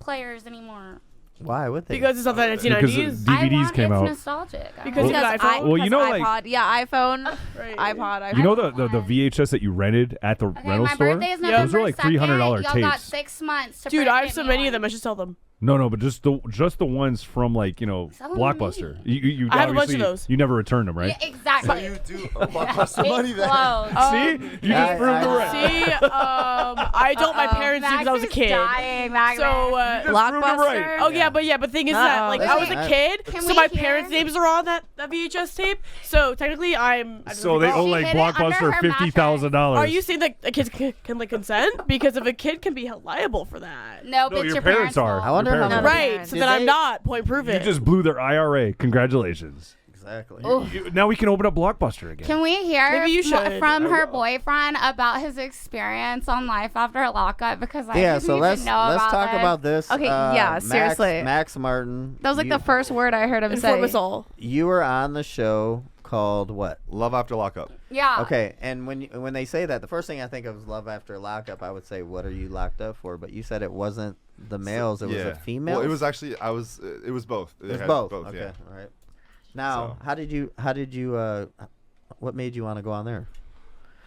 players anymore? Why would they? Because it's not the Because 1990s. DVDs came it's out. nostalgic. Because Because of iPhone? Well, you know, like- iPod, yeah, iPhone, Right. iPod. You know the VHS that you rented at the Okay, rental my store? birthday is Yeah. November Those were like 2nd. $300 Y'all got tapes. 6 months to Dude, I have get so me many one. of them. I should sell them. No, but just the ones from like Some of Blockbuster. me. You I have a bunch obviously- of those. You never returned them, right? Yeah, exactly. You do owe Blockbuster money It's then. closed. See, you just proved it right. See, I don't my parents did because I was a kid. Dying, So, Blockbuster. oh yeah, but thing is that like I was a Listen, kid, Can so we my hear? parents' names are on that VHS tape. So technically, I So don't they know. owe She like hid it under Blockbuster her $50,000. Are you saying that a kid can like consent? Because if a kid can be held liable for that, Nope, No, it's your your parents are. fault. I wonder Your how parents many. are. right? parents. So Did then I'm they- not. Point You proven. just blew their IRA. Congratulations. Exactly. Now we can open up Blockbuster again. Can we hear Maybe you should. from I her will. boyfriend about his experience on life after a lockup? Because I Yeah, just so need let's to know talk about this. Okay, yeah, seriously. Max Martin. That was like you, the first word I heard him Inform say. us all. You were on the show called what? Love After Lockup. Yeah. Okay, and when they say that, the first thing I think of is Love After Lockup. I would say, what are you locked up for? But you said it wasn't the males; it was the females. Well, it was actually it was both. It was had both. Okay, yeah. all right. Now, So. how did you? What made you want to go on there?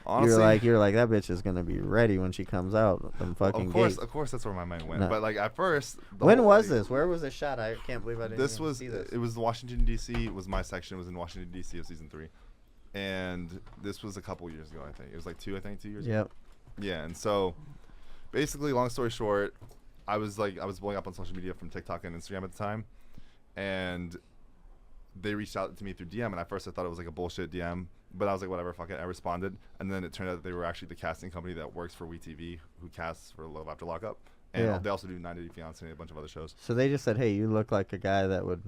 Honestly, you're like that bitch is gonna be ready when she comes out. Them fucking gates. of course, that's where my mind went. No. But like at first, When was this? Where was this shot? I can't believe I didn't. This even was see this. it was Washington D.C. It was my section. It was in Washington D.C. of season 3, and this was a couple years ago. I think it was like 2 years. ago. Yep. Yeah, and so basically, long story short, I was blowing up on social media from TikTok and Instagram at the time, and they reached out to me through DM, and at first I thought it was like a bullshit DM, but I was like, whatever, fuck it. I responded, and then it turned out that they were actually the casting company that works for WeTV, who casts for Love After Lockup, and Yeah. they also do 90 Day Fiancé and a bunch of other shows. So they just said, "Hey, you look like a guy that would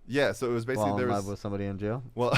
Yeah, so it was basically fall there in was love with somebody in jail." well.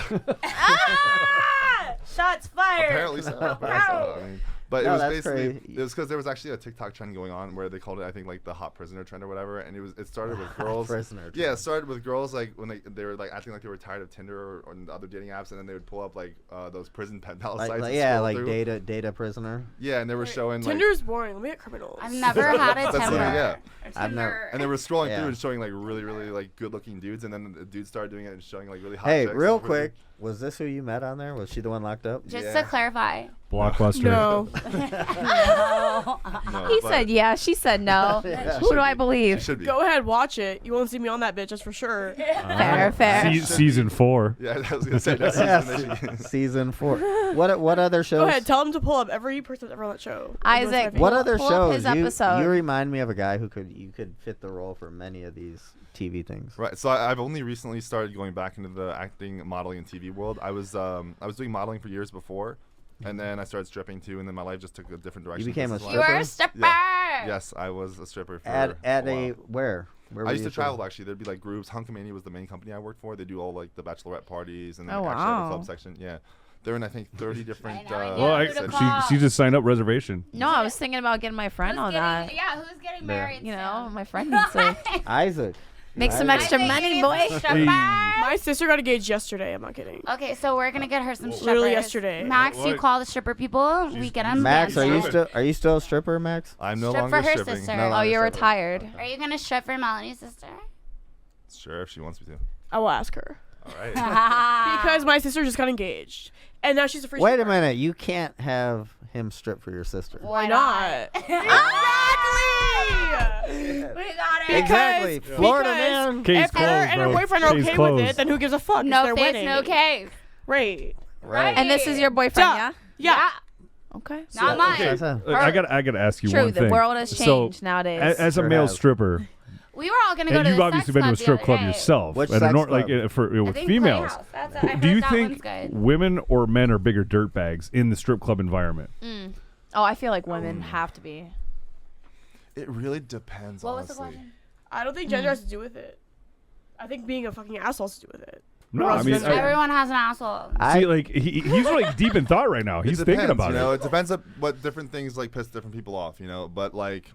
Shots fired. Apparently so. I mean, but No, it was that's basically crazy. it was because there was actually a TikTok trend going on where they called it, I think, like the hot prisoner trend or whatever, and it started with girls. Prisoner. Yeah, it started with girls like when they were like acting like they were tired of Tinder or the other dating apps, and then they would pull up like those prison pen pal sites. and yeah, scroll like through. data prisoner. Yeah, and they were showing like Tinder's boring. Let me get criminals. I've never had a That's Tinder. yeah. I've never. And they were scrolling Yeah. through and showing like really like good looking dudes, and then the dudes started doing it and showing like really hot. Hey, chicks real in prison. quick, was this who you met on there? Was she the one locked up? Just Yeah. to clarify. Blockbuster. No. No, He but said yeah. She said no. Yeah. Who do I It believe? should be. Go ahead, watch it. You won't see me on that bitch, that's for sure. Fair. Season 4. Yeah, I was gonna say that's Yeah, season 4. What other shows? Go ahead, tell him to pull up every person that's ever on that show. Isaac, What Pull- other pull up shows? his episode. You remind me of a guy who could fit the role for many of these TV things. Right. So I've only recently started going back into the acting, modeling, and TV world. I was doing modeling for years before, and then I started stripping too, and then my life just took a different direction. became a business-wise. You were a Stripper? stripper. Yes, I was a stripper for At a a while. where? Where I were used you to from? travel actually. There'd be like groups. Hunkamania was the main company I worked for. They do all like the bachelorette parties, and then Oh, they actually have a wow. club section. Yeah, they're in I think 30 different. know, yeah. Well, Who to cities. call? she just signed up reservation. No, I was thinking about getting my friend Who's on getting, that. yeah, who's getting Yeah. married? You know, soon? my friend needs to Isaac. make some Isaac. extra money, boy. My sister got engaged yesterday. I'm not kidding. Okay, so we're gonna get her some strippers. Literally yesterday. Max, What? you call the stripper people. We get them. Max, are you Stripper. still a stripper, Max? I'm no Strip longer for her stripping. sister. No Oh, longer you're stripper. retired. Are you gonna strip for Melanie's sister? Sure, if she wants me to. I will ask her. All right. Because my sister just got engaged. And now she's a free Wait a stripper. minute. You can't have him strip for your sister. Why not? Exactly! We got it. Exactly. Because- Florida because man. Case If her closed, and her bro. boyfriend are Case okay closed. with it, then who gives a fuck? It's No their face, wedding. no case. Right. Right. And this is your boyfriend, Duh. yeah? Yeah. Okay. Not mine. Okay, That's a- I gotta ask you True, one the thing. world has changed so, nowadays. As a Sure male has. stripper, We were all gonna go and to you've the obviously sex been to a club strip the club other day. yourself, Which and sex like club? with I think females. Playhouse. That's I Do you heard that think one's good. women or men are bigger dirtbags in the strip club environment? Oh, I feel like women have to be. It really depends. What was the honestly. question? I don't think gender has to do with it. I think being a fucking asshole has to do with it. No, Or I else mean, it's just- Everyone has an asshole. see, like he's like deep in thought right now. He's It thinking depends, about you know, it. it depends on what different things like piss different people off, you know. But like,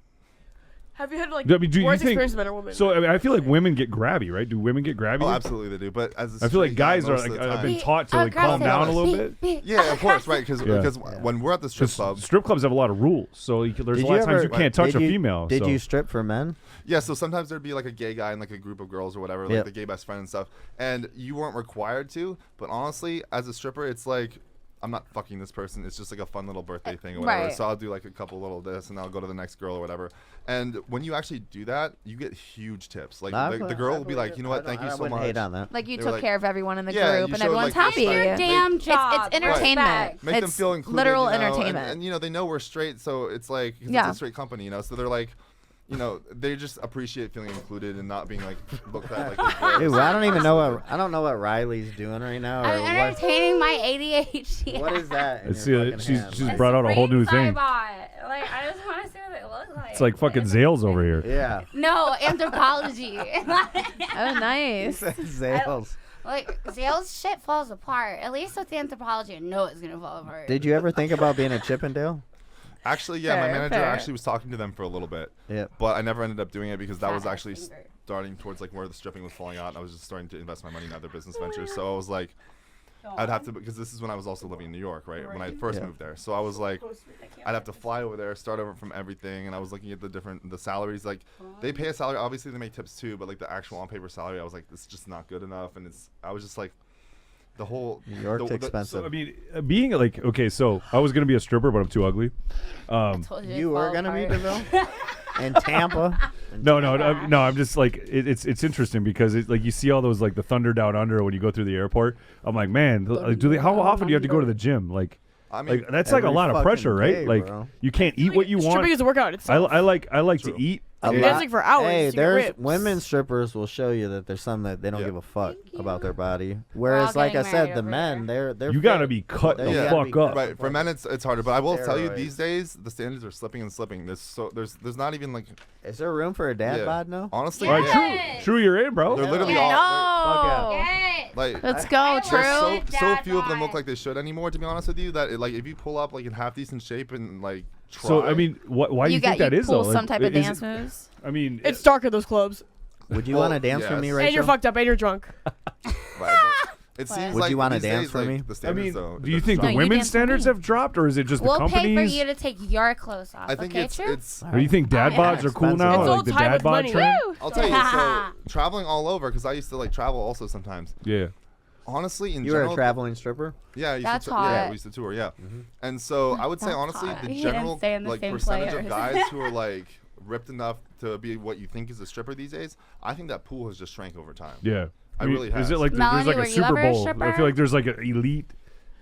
Have you had like I mean, do you worse think- experience with men or women? So I mean, I feel like women get grabby, right? Do women get grabby? oh, absolutely they do. But as a I feel like straight guy, guys are most like of the have been time- taught to like calm down a little bit. Yeah, of course, right? Because Yeah. when we're at the strip 'Cause club, strip clubs have a lot of rules, so there's Did a lot you of times ever- you can't touch did a you- female. Did so. you strip for men? yeah. So sometimes there'd be like a gay guy and like a group of girls or whatever, like Yep. the gay best friend and stuff, and you weren't required to. But honestly, as a stripper, it's like, I'm not fucking this person. It's just like a fun little birthday thing or whatever. Right. So I'll do like a couple little this, and I'll go to the next girl or whatever. And when you actually do that, you get huge tips. Like the girl will be like, you know what, thank you so wouldn't much. hate on that. Like you They were took like- care of everyone in the Yeah, group you and showed, everyone's like, happy. respect. Your damn It's job. entertainment. Respect. Make them It's feel included, literal you know, entertainment. and you know they know we're straight, so it's like 'cause Yeah. it's a straight company, you know. So they're like, you know, they just appreciate feeling included and not being like looked at like. this. Dude, I don't even know what Riley's doing right now. Or I'm what, entertaining my ADHD. what is that? in Let's your see, fucking she's hand? she's It's brought out a whole new rings I thing. bought. Like I just want to see what it looks like. It's like fucking Zales over here. Yeah. No, anthropology. Oh, nice. Zales. Like, Zale's shit falls apart. At least with the anthropology, I know it's gonna fall apart. Did you ever think about being a Chippendale? Actually, yeah, my Fair, manager fair. actually was talking to them for a little bit. Yep. But I never ended up doing it because that was Fat actually finger. starting towards like where the stripping was falling out, and I was just starting to invest my money in other business ventures. So I was like, I'd have to, because this is when I was also living in New York, right? When I first Yeah. moved there. So I was like, I'd have to fly over there, start over from everything, and I was looking at the salaries. Like, they pay a salary, obviously they make tips too, but like the actual on paper salary, I was like, this is just not good enough, and I was just like, the whole New York's expensive. So I mean, being like, okay, so I was gonna be a stripper, but I'm too ugly. I told it'd You were fall gonna be apart. DeVille? In Tampa? No, I'm just like it's interesting because it's like you see all those like the Thunder Down Under when you go through the airport. I'm like, man, how often do you have to go to the gym? Like I mean, like that's like a every lot of fucking pressure, right? day, Like bro. you can't eat what you want. Stripping is a workout. It's I like to True. eat. A You're lot- dancing for hours Hey, to get there's ripped. women strippers will show you that there's some that they don't Yeah. give a fuck about their body. all Whereas, like I getting said, married the over men, they're You gotta fit. be cut They the gotta fuck be up. cut. right, for men it's harder, but I will tell you Steroids. these days the standards are slipping and slipping. There's not even like, Is there room for a dad Yeah. bod now? honestly, All right, Yes. true, you're in, bro. they're literally Yeah. all No. Yes. like Let's go, I True. there's so Dad few of them bod. look like they should anymore, to be honest with you, that like if you pull up like in half decent shape and like try, So I mean, why do you think that is pull though? some Like, type of is dance it- moves. I mean, It's dark at those clubs. Would you Well, want to dance for me, yes. Rachel? And you're fucked up and you're drunk. right, but it seems Would like you wanna these dance days, for like, me? the I standards, mean, though, do you it's think No, the you women's dance for standards me. have dropped, or is it just We'll the pay for companies? you to take your clothes off. I think okay, it's true? it's Or do you think dad Yeah, bods are cool expensive. now? It's Like all the time dad with bod money. trend? I'll tell you, so traveling all over, because I used to like travel also sometimes. Yeah. Honestly, in You were general, a traveling stripper? yeah, I used That's to yeah, hot. we used to tour, yeah. And so I would say That's honestly, hot. the You didn't general stay in the like same percentage players. of guys who are like ripped enough to be what you think is a stripper these days, I think that pool has just shrank over time. Yeah. I mean, really Is has. it like Melanie, there's like were a you Super ever a Bowl? I stripper? feel like there's like an elite.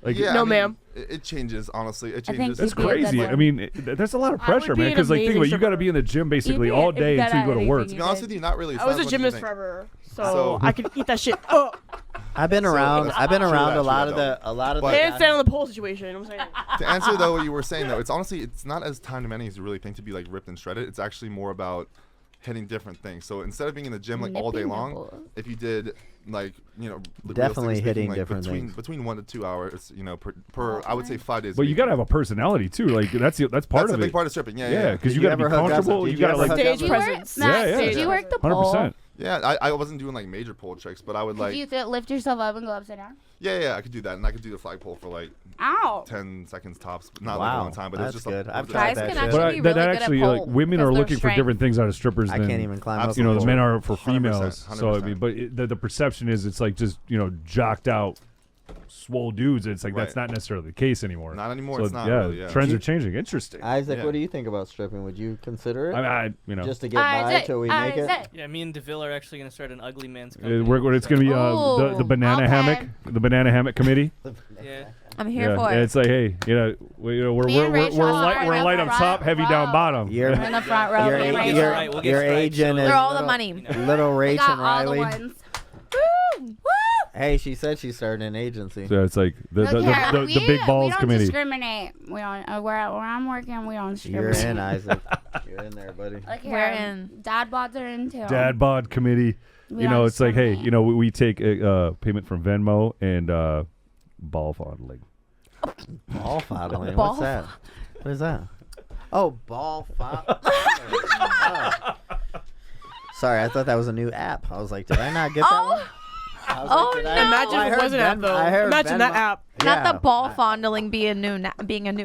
Like Yeah, No, I mean, ma'am. It changes, honestly. It I think changes. that's You'd be a good crazy. one. I mean, there's a lot of I would pressure, be man. an Because like, think amazing about it, you got to stripper. be in the gym basically be all good day at until you go to work. anything To you be honest with you, not really. It's I was not a as much as you gymnast think. forever, so So- I could eat that shit up. I've been So, around. that's I've been true around that, a lot true of that, the But- the And guys- stand on the pole situation. You know what I'm saying? To answer though what you were saying though, it's honestly it's not as time demanding as you really think to be like ripped and shredded. It's actually more about hitting different things. So instead of being in the gym like all day Nippy long, nipples. if you did like Definitely realistically hitting speaking, like different between things. between 1 to 2 hours, per I would say 5 days. a But you week. got to have a personality too. Like that's part That's of a big it. part of stripping. Yeah, Yeah, yeah. because Did you you got to be ever hook up? comfortable. Did You you got to ever like hook Stage up? Did you work, presence. Max, Yeah, did yeah. you work the 100%. pole? Yeah, I wasn't doing like major pole tricks, but I would like Could you lift yourself up and go upside down? yeah, I could do that, and I could do the flagpole for like Ow. 10 seconds tops, but not like a Wow, long time. But it was that's just good. A, I've it was tried Guys that can shit. actually But be that really good actually at like pole women because are their looking for strength. different things out of strippers I than can't even climb up. Absolutely. you know the men are for 100%, females. So I 100%. mean, but the perception is it's like just jocked out, swole dudes. It's like that's Right. not necessarily the case anymore. Not anymore, So it's not yeah, really, yeah. trends are changing. Interesting. Isaac, Yeah. what do you think about stripping? Would you consider it? Just to get by Isaac, till we make it? Isaac. Yeah, me and DeVille are actually gonna start an ugly man's company. It's going to be Ooh, the banana okay. hammock, the banana hammock committee. Yeah. I'm here Yeah, for and it. it's like, hey, we're Me and Rachel are we're in light the up front top, heavy down row. bottom. You're, We're in the front row. your, me and a- Rachel. your, Right, we'll get your stripes, agent so is They're all the little, money. little We Rach got and all the Riley. ones. Woo! Hey, she said she started an agency. So it's like the Look here, the big balls we don't committee. discriminate. We don't. Where I'm working, we don't You're discriminate. in, Isaac. You're in there, buddy. Look here, We're in. Dad bods are in too. Dad bod committee. We You know, don't it's like, hey, discriminate. we take payment from Venmo and ball fondling. Ball fondling. Ball What's that? What is that? Oh, ball fondling. Sorry, I thought that was a new app. I was like, did I not get that Oh. one? I was Oh, did I- no. Imagine I if it heard wasn't an app Venmo- though. I heard Imagine that Venmo- app. Not Yeah. the ball fondling being a new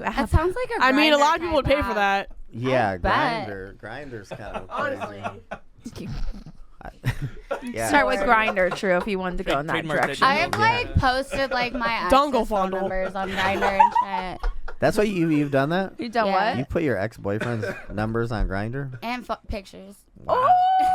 app. That sounds like a. I mean, a Grindr lot of people would type pay for app. that. Yeah, bet. Grinder's kind of Honestly. crazy. Yeah. Start with Grinder, True, if you wanted to go in that Trademark that direction. I've like posted like my Dongle ex's phone fondle. numbers on Grindr and shit, That's what you've done that? You done Yeah. You what? put your ex-boyfriend's numbers on Grinder? and pictures. Oh,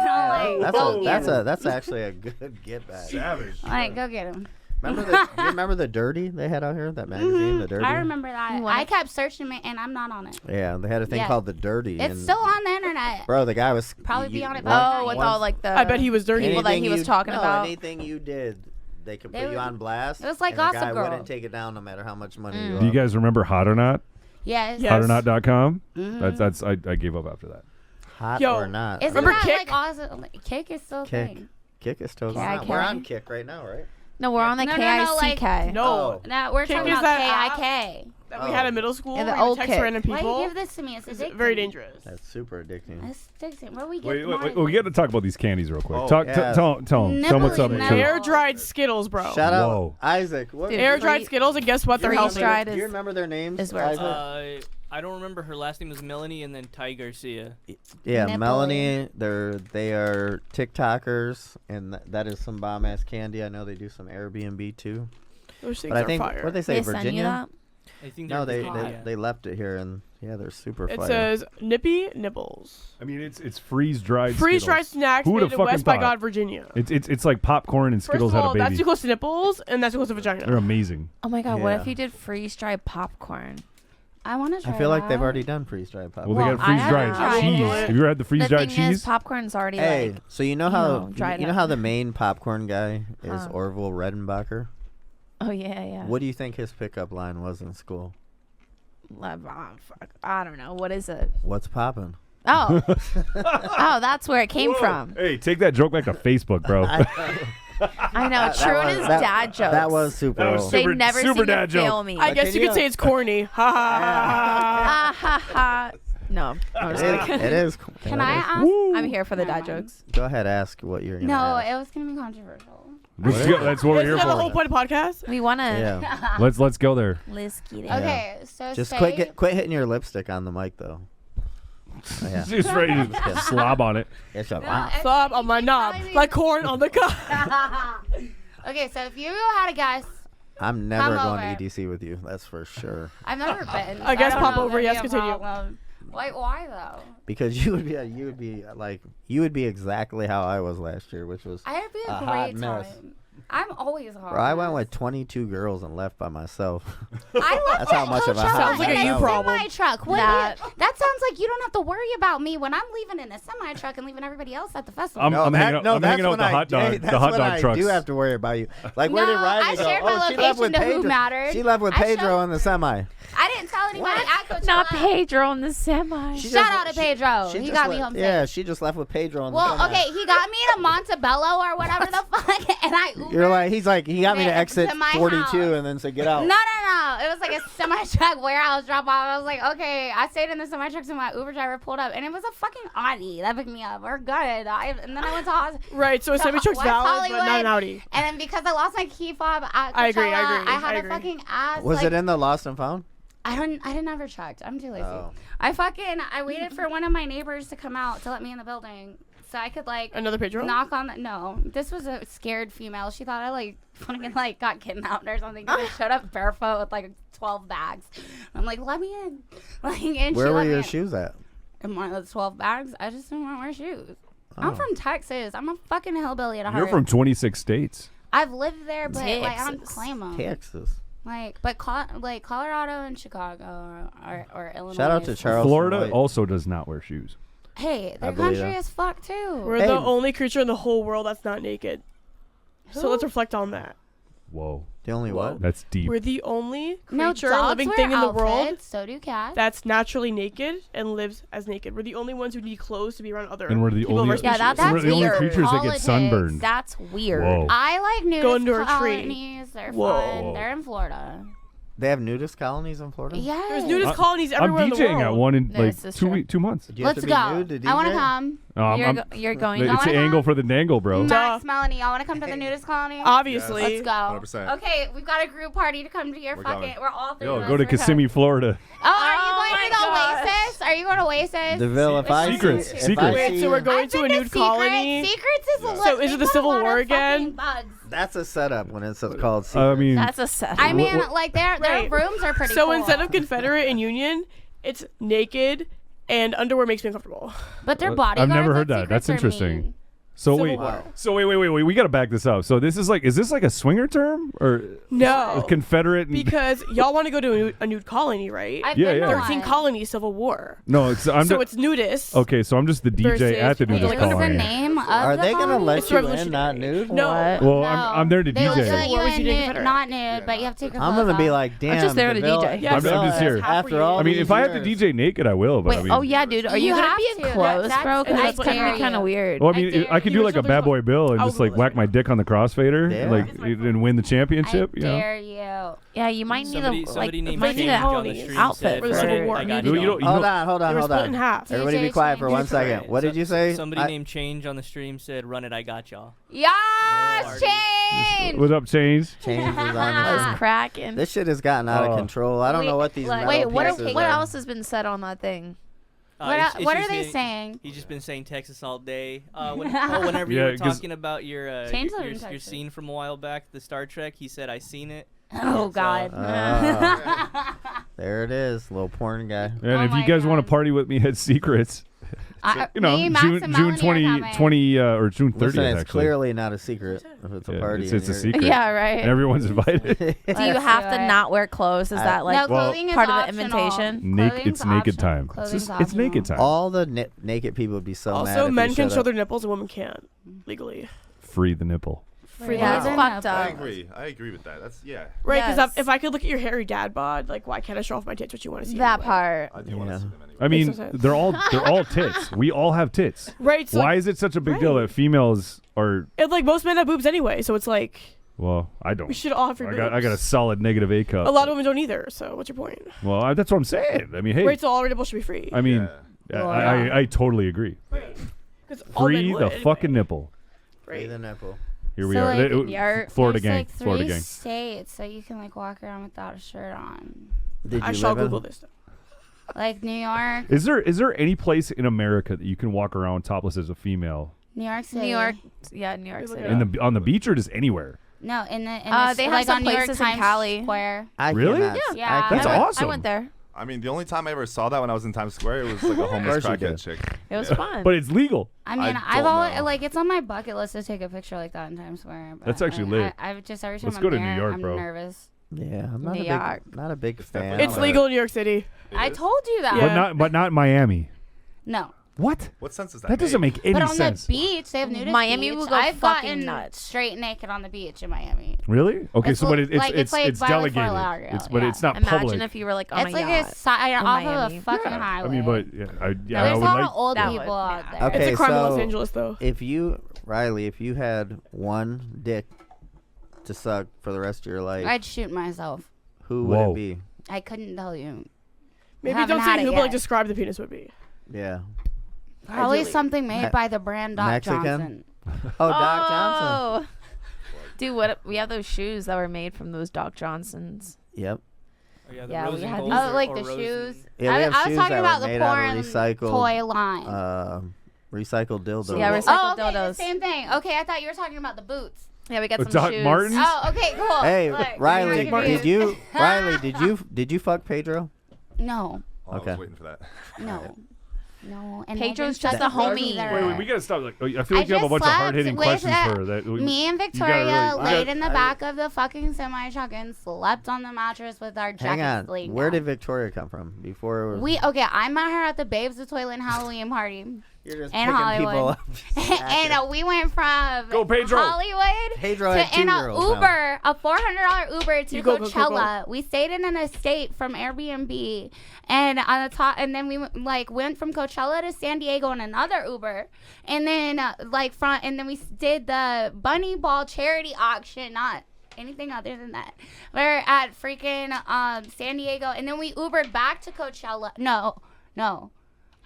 I'm like, That's actually a good get back. Savage. like, go get him. Do you remember the Dirty they had out here? That magazine, the Dirty. I remember that. You want I it? kept searching it, and I'm not on it. Yeah, they had a thing Yeah. called the Dirty. It's and still on the internet. Bro, the guy was Probably be on it by one- now. oh, with one- all like the. I bet he was dirty. People that he anything was you- talking no, about. Anything you did, they could They put you would- on blast. it was like and the Gossip guy Girl. wouldn't take it down no matter how much money Mm. you Do you owe. guys remember Hot or Not? Yes. Yeah. Hotornot.com? Mhm. That's I gave up after that. Hot Yo, or not? Isn't Remember that Kick? like awesome? Kick is still a Kick. thing. Kick is still Yeah, on. We're Kick. on Kick right now, right? No, we're on the No, KICK. like- No. No, we're Kink talking is about that KIK. That we had in middle school. Yeah, the where you old text kid. random Why people. do you give this to me? It's It's addicting. very dangerous. That's super addicting. It's addicting. What do we get? Wait, we got to talk about these candies real quick. Oh, Talk, yeah. tell them what's up. Nibbling too. now. Air dried Skittles, bro. Shout out Whoa. Isaac. What? Dude, Air dried Free- Skittles, and guess what? They're healthy. freeze-dried Do you is- remember their names? is where it's Isaac? I don't remember her last name was Melanie and then Ty Garcia. Yeah, Nipple. Melanie. They are TikTokers, and that is some bomb ass candy. I know they do some Airbnb too. Those things But I are think fire. what they say, They send you Virginia. that? I think No, they're they Virginia. they left it here, and yeah, they're super It fire. says Nippy Nibbles. I mean, it's freeze dried. Freeze dried snacks Who made would've in fucking West by thought? God, Virginia. It's like popcorn and First Skittles of had all, a that's baby. too close to nipples, and that's too close to vagina. They're amazing. Oh my god, what Yeah. if you did freeze dried popcorn? I want to try I feel like they've that. already done freeze dried popcorn. Well, they Well, got I freeze dried haven't tried cheese. it. Have you ever had the freeze The dried thing is, cheese? popcorn's already Hey, like. so you know how know, dried you know up. how the main popcorn guy is Huh. Orville Redenbacher? Oh yeah. What do you think his pickup line was in school? Fuck, I don't know. What is it? What's poppin'? Oh, oh, that's where it came from. Hey, take that joke back to Facebook, bro. I know. True and his dad jokes. That was super. That was old. They super- never super seem dad to fail joke. me. I But guess can you you- could say it's corny. Ha ha ha. Ah, ha, ha. No, I'm It just is. kidding. It is. Can It I is. ask? I'm here for the dad Never mind. jokes. Go ahead, ask what you're gonna No, ask. it was gonna be controversial. That's what we're here Isn't that the whole for. point of podcast? We wanna. Yeah. Let's go there. Let's get it. Yeah. Okay, so Just say quit hitting your lipstick on the mic though. Oh, yeah. Just ready to slob on it. It's a No, Slob on my knob, like corn on the cob. Okay, so if you had a guess, I'm never Come going over. to EDC with you. That's for sure. I've never been. I guess don't pop know if over, that'd yes, be a continue. problem. Why though? Because you would be exactly how I was last year, which was I'd be A a hot great mess. time. I'm always hot. bro, I went with 22 girls and left by myself. I left That's how that much of a Coachella Sounds like a in you problem. semi-truck. What That- that sounds like you don't have to worry about me when I'm leaving in a semi-truck and leaving everybody else at the festival. I'm hanging out. I'm that's hanging out with when the I- hot dog. hey, the that's hot when dog I trucks. do have to worry about you. Like, where did No, Riley I go? shared my Oh, she left with location to Who Pedro. Mattered. She left with I Pedro showed- on the semi. I didn't tell anybody at Coachella. Not Pedro in the semi. She Shout just- out to Pedro. She He just got me left- home Yeah, safe. she just left with Pedro on the Well, semi. okay, he got me to Montebello or whatever the fuck, and I Ubered. You're like, he's like, he got me to to exit my 42 house. and then said, get out. No. It was like a semi-truck warehouse drop off. I was like, okay. I stayed in the semi-truck till my Uber driver pulled up, and it was a fucking Audi that picked me up. We're good. And then I went to hospital. Right, so a So, semi-truck's West valid, but not an Hollywood, Audi. And then because I lost my key fob at Coachella, I agree, I had I a agree. fucking ass. Was like, it in the lost and found? I didn't ever checked. I'm too lazy. Oh. I waited for one of my neighbors to come out to let me in the building so I could like Another Pedro? knock on the. No, this was a scared female. She thought I like fucking like got kidnapped or something. 'Cause I showed up barefoot with like 12 bags. I'm like, let me in. Like, and Where she were let me your in. shoes at? In one of the 12 bags. I just didn't want to wear shoes. Oh. I'm from Texas. I'm a fucking hillbilly at heart. You're from 26 states. I've lived there, but like I don't Texas. claim them. Texas. Like, but like Colorado and Chicago or Illinois. Shout out to Charles. Florida also does not wear shoes. Hey, I they're believe country that. as fuck too. We're Hey. the only creature in the whole world that's not naked. So Who? let's reflect on that. Whoa, The only what? that's deep. We're the only No, creature, dogs living wear thing in the world outfits, So do cats. that's naturally naked and lives as naked. We're the only ones who need clothes to be around other And we're the people of only- our Yeah, species. that's we're the only weird. creatures that get Politics. sunburned. That's weird. Whoa. I like nudist Go under a tree. colonies. They're Whoa. fun. They're in Florida. They have nudist colonies in Florida? Yeah. There's nudist I'm- colonies everywhere I'm in the world. DJing at one in No, like this is 2 true. weeks, 2 months. Do you have Let's to go. be nude to DJ? I want to come. You're going. It's wanna an angle come? for the dangle, bro. Max, Melanie, y'all want to come to the nudist colony? Obviously. Let's go. 100%. Okay, we've got a group party to come to your We're fucking. coming. We're all three. Yo, of us. go to We're coming. Kissimmee, Florida. Oh, are you going my to the gosh. Oasis? Are you going to Oasis? DeVille, if I Secrets, see, secrets. Wait, so we're going I've to a been nude Secrets. colony? Secrets is a Yeah. look. So is they it the put a Civil lot of War fucking again? Bugs. That's a setup when it's called I secret. mean, That's a set. I mean, what- like their Right. rooms are pretty. So cool. instead of Confederate and Union, it's naked and underwear makes me uncomfortable. but their I've bodyguards. never heard at that. Secrets That's are interesting. mean. so Civil wait, War. so wait. We gotta back this up. So this is this like a swinger term or No. Confederate? And, Because y'all want to go to a nude colony, right? I've Yeah, been yeah. to 13 one. colonies, Civil War. no, it's I'm So ju- it's nudist. okay. So I'm just the DJ versus at the people nudist like- What's the colony. name of Are the they going to colony? let It's you in not revolutionary. nude? No. What? Well, No. I'm there to They will DJ. let you What was you in doing nude, Confederate? not nude, but you have to take your I'm clothes going to be off. like, damn. just there to DeVille- DJ. Yeah, I'm just here. After all I mean, these if I had to years. DJ naked, I will. But Wait, I mean, oh yeah, dude. Are you, You gonna have be to. in clothes, That's- bro? Because that's that's gonna dare be kind of you. weird. Well, I mean, dare I could do like a Bad Boy Bill and I'll just like Google whack this my right dick on the crossfader, Yeah. like It's my and win the championship. I You know. dare you. Yeah, you might need Somebody named might need Change a on the stream outfit said, for the "Run Civil it, War. I got You you." don't- Hold on, They were hold split in on. half. Everybody be JJ quiet for Change. 1 second. What did you say? Somebody named Change on the stream said, "Run it, I got y'all." Yes, change. What's up, Change? Change is on was the cracking. This shit has gotten out Oh. of control. I don't know what these metal Wait, what pieces what are. else has been said on that thing? What are they saying? He's just been saying Texas all day. Whenever you Yeah, were 'cause- talking about your Change live in your Texas. scene from a while back, the Star Trek, he said, "I seen it." Oh God. There it is, little porn guy. And Oh if you my guys want to God. party with me at Secrets, you know, me, Max, June and June Melanie are 20, coming. 20 or June 30th. Listen, it's actually, clearly not a secret if it's a Yeah, party. It's and a you're- secret. Yeah, right. And everyone's invited. Do you Let's have do to it. not wear clothes? Is that like No, Well, clothing is part of the optional. invitation? Naked. It's naked Clothing's time. optional. It's naked time. All the naked people would be so mad. Also, if men you can showed show up. their nipples and women can't legally. Free the nipple. Free Yeah. that's Yeah. fucked I up. agree. I agree with that. That's Right, because Yes. if I could look at your hairy dad bod, like, why can't I show off my tits? What you want to see? That anyway? part. I do want Yeah. to see them anyway. I mean, Makes no sense. they're all tits. We all have tits. Right. So Why is it such a big deal Right. that females are? it's like most men have boobs anyway, so it's like Well, I don't. we should all have free I boobs. got a solid negative A cup. A lot of women don't either. So what's your point? Well, that's what I'm saying. I mean, hey, Right. So all nipples should be free. I mean, Yeah. Well, I totally agree. Because all men Free would the anyway. fucking nipple. Free Right. the nipple. Here we So, are. like, Florida There's gang. like Florida 3 gang. states, so you can like walk around without a shirt on. Did I you shall live in? Google this. Like New York, Is there any place in America that you can walk around topless as a female New York City. New York, yeah, New York Look City. it in the on the beach or just anywhere? No, in they the have like some on New York places in Times Cali. Square. I Really? cannot- Yeah. I That's cannot- awesome. I went there. I mean, the only time I ever saw that when I was in Times Square, it was like a homeless course you crackhead did. chick. It was Yeah. fun. But it's legal. I mean, I I've don't always know. like it's on my bucket list to take a picture like that in Times Square. But That's actually lit. I've just every time Let's I'm go to there, New York, I'm bro. nervous. Yeah, I'm not New a York. big, not a big fan. definitely It's not. legal in New York City. It I is? told you that. Yeah. But not Miami. No. What? What sense does that That doesn't make any But on sense. the beach, they have nudist Miami beach. will go I've fucking gotten nuts. straight naked on the beach in Miami. Really? Okay, It's so but like- it's like it's by the Fort delegated. Lauderdale, But yeah. it's not Imagine public. if you were like on It's a like yacht. a side in off Miami. of a fucking I highway. mean, but I There's would a lot like. of old That people would- out yeah. there. Okay, It's a crime in Los so Angeles, though. if you, Riley, if you had one dick to suck for the rest of your life, I'd shoot myself. who would Whoa. it be? I couldn't tell you. Maybe haven't don't had say it who, but yet. like describe the penis would be. Yeah. Probably Ideally. something made Me- by the brand Doc Mexican? Johnson. Oh, Doc Johnson. Dude, what? We have those shoes that were made from those Doc Johnsons. Yep. Oh, yeah, the Yeah, rose we and had gold these- Oh, like or the rose shoes. and- Yeah, we have I was shoes talking that about were the made out porn of recycled, toy line. recycled dildos. Yeah, So- recycled Oh, okay, the dildos. same thing. Okay, I thought you were talking about the boots. Yeah, we got some Doc shoes. Martens? Oh, okay, cool. Hey, Look, Riley, you're did you? Riley, did you fuck Pedro? No, Oh, I Okay. was waiting for that. no, no. And Pedro's Megan's just a homie. either. Wait, we gotta stop. Like, I feel like you have a just bunch of slept hard hitting with, questions for her. That Me and you gotta Victoria really- laid in the back of the fucking semi truck and slept on the mattress with our Hang jackets on. laid Where down. did Victoria come from? Before it was, I met her at the Babes of Toilet and Halloween party. you're just in picking people Hollywood. up. And we went from Go, Pedro. Hollywood Pedro to had in a 2-year-olds now. Uber, a $400 Uber to You go, go, go, go. Coachella. We stayed in an estate from Airbnb, and on the top, and then we went from Coachella to San Diego in another Uber, and then and then we did the Bunny Ball charity auction, not anything other than that. We're at freaking San Diego, and then we Ubered back to Coachella. No.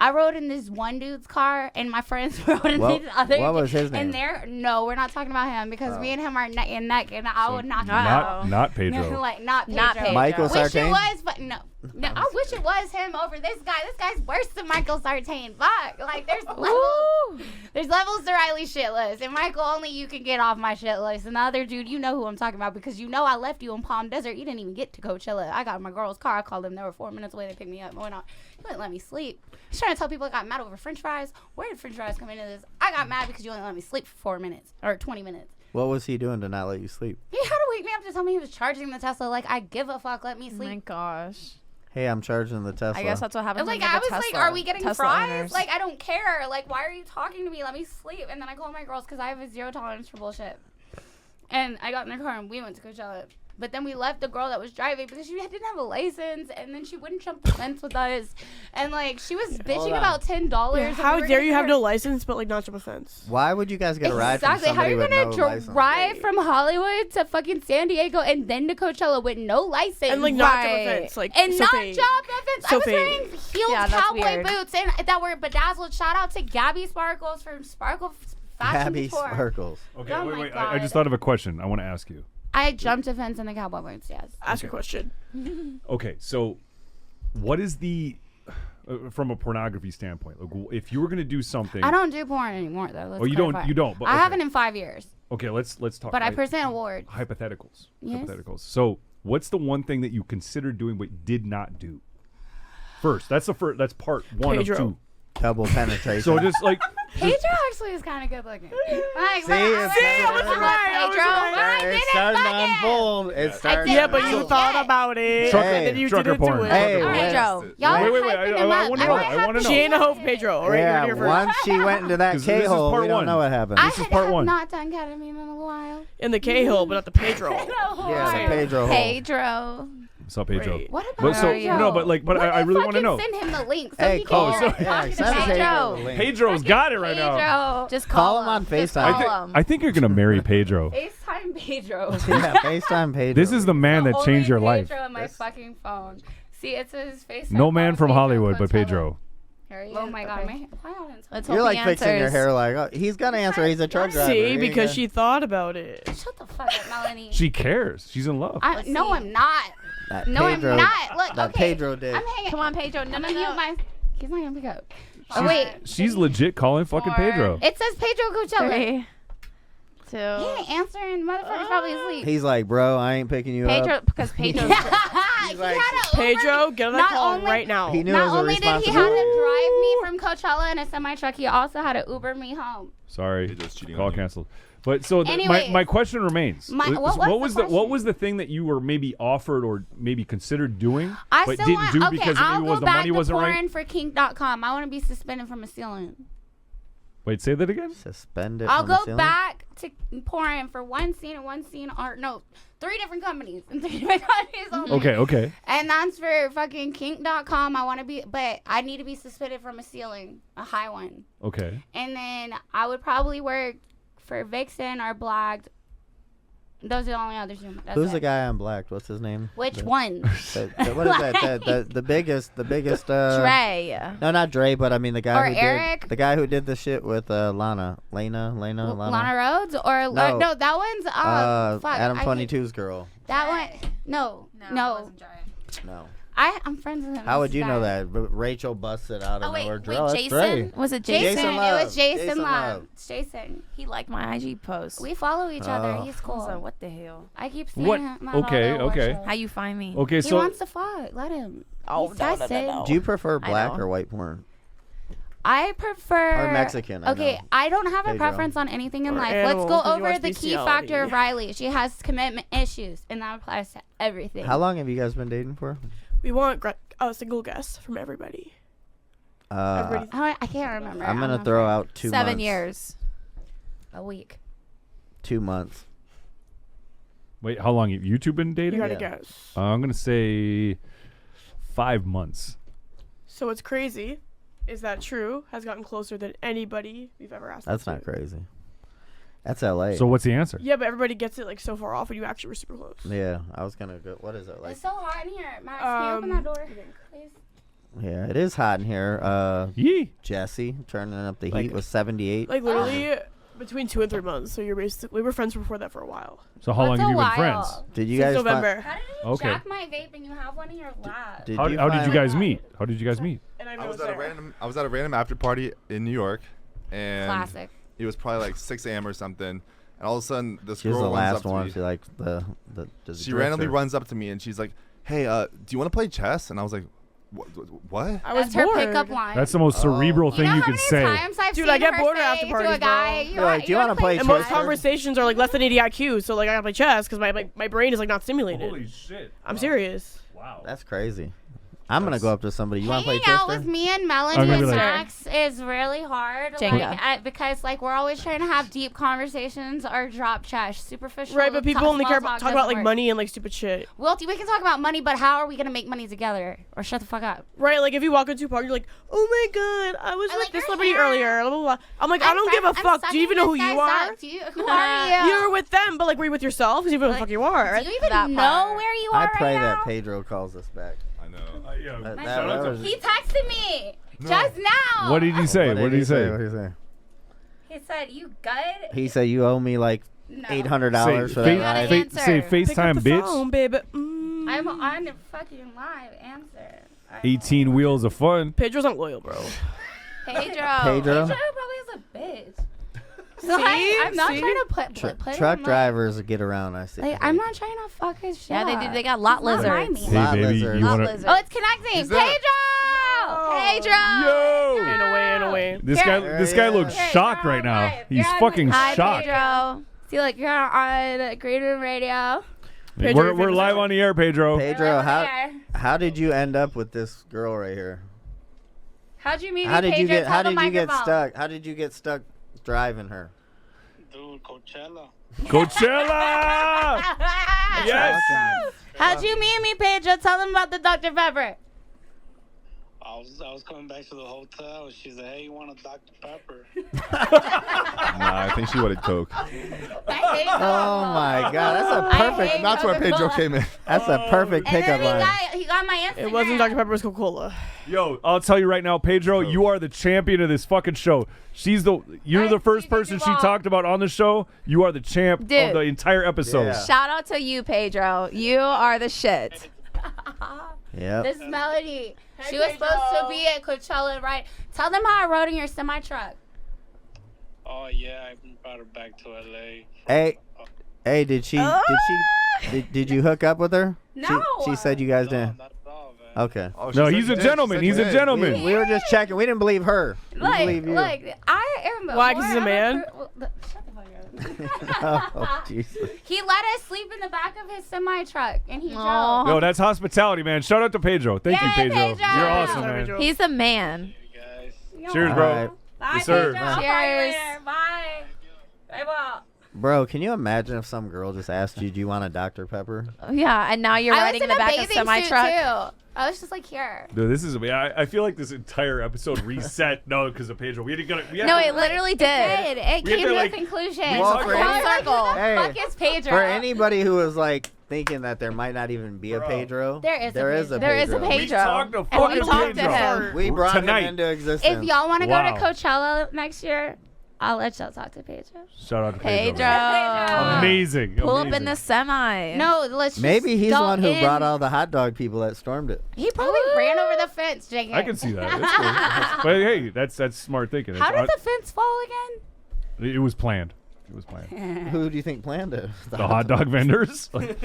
I rode in this one dude's car, and my friends rode in What- this other. what was his name? And we're not talking about him because me and him are neck and neck, and I would knock him Not- out. Not Pedro. Not Pedro. Not Pedro. Michael Wish it Sartain? was, but no. I wish it was him over this guy. This guy's worse than Michael Sartain. Fuck. Like, there's levels. Ooh. There's levels to Riley's shit list. And Michael, only you can get off my shit list. And the other dude, you know who I'm talking about because you know I left you in Palm Desert. You didn't even get to Coachella. I got in my girl's car. I called them. They were 4 minutes away. They picked me up. I went out. You wouldn't let me sleep. He's trying to tell people I got mad over French fries. Where did French fries come into this? I got mad because you only let me sleep for 4 minutes or 20 minutes. What was he doing to not let you sleep? He had to wake me up to tell me he was charging the Tesla. Like, I give a fuck. Let me Oh my sleep. gosh. Hey, I'm charging the Tesla. I guess that's what happens. Like, when you I get was Tesla. like, are we getting Tesla fries? owners. Like, I don't care. Like, why are you talking to me? Let me sleep. And then I called my girls because I have a zero tolerance for bullshit. And I got in their car and we went to Coachella. But then we left the girl that was driving because she didn't have a license, and then she wouldn't jump the fence with us, and like she was bitching about $10. Yeah, how dare you have no license but like not jump a fence? Why would you guys get a ride from Exactly. How are somebody you with gonna no license? drive from Hollywood to fucking San Diego and then to Coachella with no license And like not jump a Right. fence, like and so not fake. jump the fence? I So was fake. wearing heeled Yeah, that's cowboy weird. boots and that were bedazzled. Shout out to Gabby Sparkles from Sparkle Fashion Gabby Tour. Sparkles. Okay, Oh wait, my wait. I God. just thought of a question I want to ask you. I jumped a fence in the cowboy boots. Yes. Ask a question. Okay, so what is the from a pornography standpoint? Like, if you were going to do something, I don't do porn anymore though. Let's Oh, you clarify. don't, but I okay. haven't in 5 years, okay, let's talk. but I like, present awards. hypotheticals. Yes. Hypotheticals. So, what's the one thing that you considered doing but did not do? First, that's the first. That's part one Pedro. of two. Double penetration. So just like Pedro actually is kind of good looking. Like, See, it's I starting was to- right. I was Pedro, right. but I It's didn't starting to fucking- unfold. It's starting. Yeah, to but you unfold. thought about it. Trucker- and then you trucker didn't do porn. it. Hey, All right, Pedro. Y'all Wait, are wait, wait, hyping I him up. wanna know, I wanna know. She ain't a hope, Pedro. All right, Yeah, you're here once she went into that 'Cause this is K-hole, part we don't one. know what happened. I This is had part have one. not done ketamine in a while. in the K-hole, but not the Pedro. Yeah, the Pedro hole. Pedro. what's up, Pedro? Right. What But about so Pedro? no, but I really want to know. Send him the link so Hey, he call. can so- talk Yeah, to send Pedro. Pedro the link. Pedro's got it right now. Pedro. Just Call him on Just FaceTime. call him. I think you're gonna marry Pedro. FaceTime Pedro. Yeah, FaceTime Pedro. This is the man that The changed your only life. Pedro on my fucking phone. See, it says FaceTime. No man from Pedro Hollywood, but Coachella. Pedro. Here he Oh is. my god, Okay. why on it? Let's You're hope like he fixing your answers. hair like, oh, he's gonna answer. He's a truck driver. See, He ain't because gonna- she thought about it. Shut the fuck up, Melanie. She cares. She's in love. I, no, see. I'm not. That No, Pedro, I'm not. Look, that okay. Pedro did. I'm hanging. Come on, Pedro. No, I'm no, gonna mute no. my. He's not gonna pick up. Oh She's- wait. She's legit calling fucking Pedro. It says Pedro Coachella. 3, 2. He ain't answering. Motherfucker's probably asleep. He's like, bro, I ain't picking you Pedro, up. because Pedro's. he like- had a Uber. Pedro, get on that Not call only- right now. He knew Not it was a only did he have to responsibility. drive me from Coachella in a semi truck, he also had to Uber me home. Sorry, Pedro's cheating call on you. canceled. But so Anyways. my question remains. My- So what was the what question? was the thing that you were maybe offered or maybe considered doing I but still didn't want. do Okay, because I'll maybe go was the back money to wasn't porn right? for kink.com. I want to be suspended from a ceiling. Wait, say that again. Suspended. I'll from the go ceiling? back to porn for one scene and one scene, or no, 3 different companies in 3 different countries only. Okay. And that's for fucking kink.com. I want to be, but I need to be suspended from a ceiling, a high one. Okay. And then I would probably work for Vixen or Blacked. Those are the only others. That's Who's it. the guy on Blacked? What's his name? Which The- one? what is that? The biggest. Dre. No, not Dre, but I mean the guy Or who Eric? did the guy who did the shit with Lana. Lana Rhodes or No. no, that one's fuck, Adam I can't- 22's girl. That one, no. No. I'm friends with him. How would This you know guy. that? Rachel busted out of Oh, wait, nowhere. wait, Oh, that's Jason? Dre. Was it Jason, Jason? it Love. was Jason Jason Love. Love. It's Jason. He liked my IG post. We follow each other. Oh. He's I was like, cool. what the hell? I keep seeing What? him. Okay, okay. How you find me? Okay, He so wants to fuck. Let him. Oh, He's no, no, no, disgusted. no. Do you prefer I black know. or white porn? I prefer Or Mexican, I Okay, know. I don't have a Pedro. preference on anything in Or life. animal, Let's go 'cause he over wants the key bestiality. factor of Riley. She has commitment issues, and that applies to everything. How long have you guys been dating for? We want a single guess from everybody. Everybody. I can't remember. I'm gonna not throw sure. out 2 7 months. years. A week. 2 months. wait, how long have you two been You dating? gotta Yeah. guess. I'm gonna say 5 months. So what's crazy is that True has gotten closer than anybody we've ever asked. That's to. not crazy. That's LA. So what's the answer? Yeah, but everybody gets it like so far off, and you actually were super close. Yeah, I was gonna go. What is it like? It's so hot in here. Max, can you open that door, please? Yeah, it is hot in here. Yee. Jesse turning up the heat Like- was 78. Like literally between 2 and 3 months. So you're basically we were friends before that for a while. So how long What's have a you been while? friends? Did you Since guys November. How did you Okay. jack my vape and you have one in your lap? Did How you did you find- guys meet? How did you guys meet? And I was at a random after party in New York, and Classic. it was probably like 6 a.m. or something. And all of a sudden, this She was girl the runs last up to one. me. She like the She randomly runs up to me and she's like, "Hey, do you want to play chess?" And I was like, "What?" I was That's her bored. pickup line. That's the most cerebral you thing know you how can many say. times I've Dude, seen I get her bored at say after to parties, a guy, bro. You're like, "Do you wanna play And chess?" most Chess. conversations are like less than 80 IQ, so like I gotta play chess because my brain is like not stimulated. shit! I'm serious. Wow. That's crazy. I'm gonna go up to somebody. You want to play Hanging out Twister? with me and I'm Melanie gonna and be like- Max is really hard. Jenga. Because like we're always trying to have deep conversations or drop trash, superficial. Right, but people only care about talk about like money. money and like stupid shit. Well, we can talk about money, but how are we gonna make money together? Or shut the fuck up. Right, like if you walk into a park, you're like, oh my god, I was I with like this your celebrity hair. earlier. Blah, blah, blah. I'm like, I don't give a fuck. Do you even know who you are? Who are you? You're with them, but like, were you with yourself? Because you know who the fuck you are. Do you even That know part. where you are I pray right that now? Pedro calls us back. I know. Yeah. That Shout out to- was- He texted me just now. What did he say? What did he say? What did he say? He said, "You good?" He said you owe me like No. $800 for Say, that ride. answer. say Pick up FaceTime, the bitch. phone, baby. I'm on the fucking live. Answer. 18 wheels of fun. Pedro's not loyal, bro. Pedro. Pedro. Pedro probably is a bitch. I'm not See? trying to put Truck him, like- drivers get around. I see. Like, I'm not trying to fuck his shit. Yeah, they do. up. They got lot He's not my lizards. man. Hey, Lot baby, lizards. you Lot wanna? lizards. Oh, it's connecting. Who's that? Pedro! Yo! In a way. This guy, Here this he guy is. looks Here, shocked you're right on now. live. He's You're on fucking Hi, shocked. Pedro. See, like, you're on Green Room Radio. Pedro, We're live on the air, Pedro. Pedro, how There. how did you end up with this girl right here? How'd you meet How me, did you Pedro? get Tell how the did you get microphone. stuck? How did you get stuck driving her? Dude, Coachella. Coachella. Yes. How'd you meet me, Pedro? Tell them about the Dr. Pepper. I was coming back to the hotel. She said, "Hey, you want a Dr. Pepper?" Nah, I think she wanted Coke. I hate Oh my God, that's a I perfect. hate That's where Pedro Coca-Cola. came in. That's a perfect And pickup then line. he got my Instagram. It wasn't Dr. Pepper, it was Coca-Cola. Yo, I'll tell you right now, Pedro, you are the champion of this fucking show. You're Hey, the first DJ person she Duval. talked about on the show. You are the champ of Dude. the entire episode. Yeah. Shout out to you, Pedro. You are the shit. Yep. This is Melody. She was supposed to be at Coachella, right? Tell them how I rode in your semi truck. Oh yeah, I brought her back to LA. Hey, hey, did you hook up with her? No. She said you guys No, didn't. not at all, man. Okay. Oh, No, she he's said a you did. gentleman. She He's said a you did. gentleman. We were just checking. We didn't believe her. We believe you. Look, I am. Why, 'cause he's a more man? Shut the fuck up. Oh, Jesus. He let us sleep in the back of his semi truck, and he Aw. drove. Yo, that's hospitality, man. Shout out to Pedro. Thank you, Yay, Pedro. Pedro. You're awesome, Sorry, man. Pedro. He's the man. You guys. Cheers, All bro. right. Bye, Yes, sir. Pedro. I'll call you Cheers. later. Bye. Bye, bye. Bro, can you imagine if some girl just asked you, do you want a Dr. Pepper? Yeah, and now you're I was riding in the a back of bathing semi suit, truck. too. I was just like, here. Dude, this is. I feel like this entire episode reset. No, because of Pedro. We had to get it. No, it literally did. It We had came to, to like- a conclusion. Well, for I was like, circle. who the Hey, fuck is Pedro? For anybody who was like thinking that there might not even be a Bro. Pedro, There is a there is Pedro. a There is a Pedro. Pedro. We talked to And fucking we talked to Pedro. him. We brought Tonight. him into existence. If y'all want to Wow. go to Coachella next year, I'll let y'all talk to Pedro. Shout out to Pedro. Pedro. Amazing. Pull up amazing. in the semi. No, let's just Maybe he's the go one who in. brought all the hot dog people that stormed it. He probably ran over the fence, Jake. I can see that. That's cool. But hey, that's smart thinking. How It's- did the fence fall again? It was planned. It was planned. Who do you think planned it? The hot dog vendors. Like,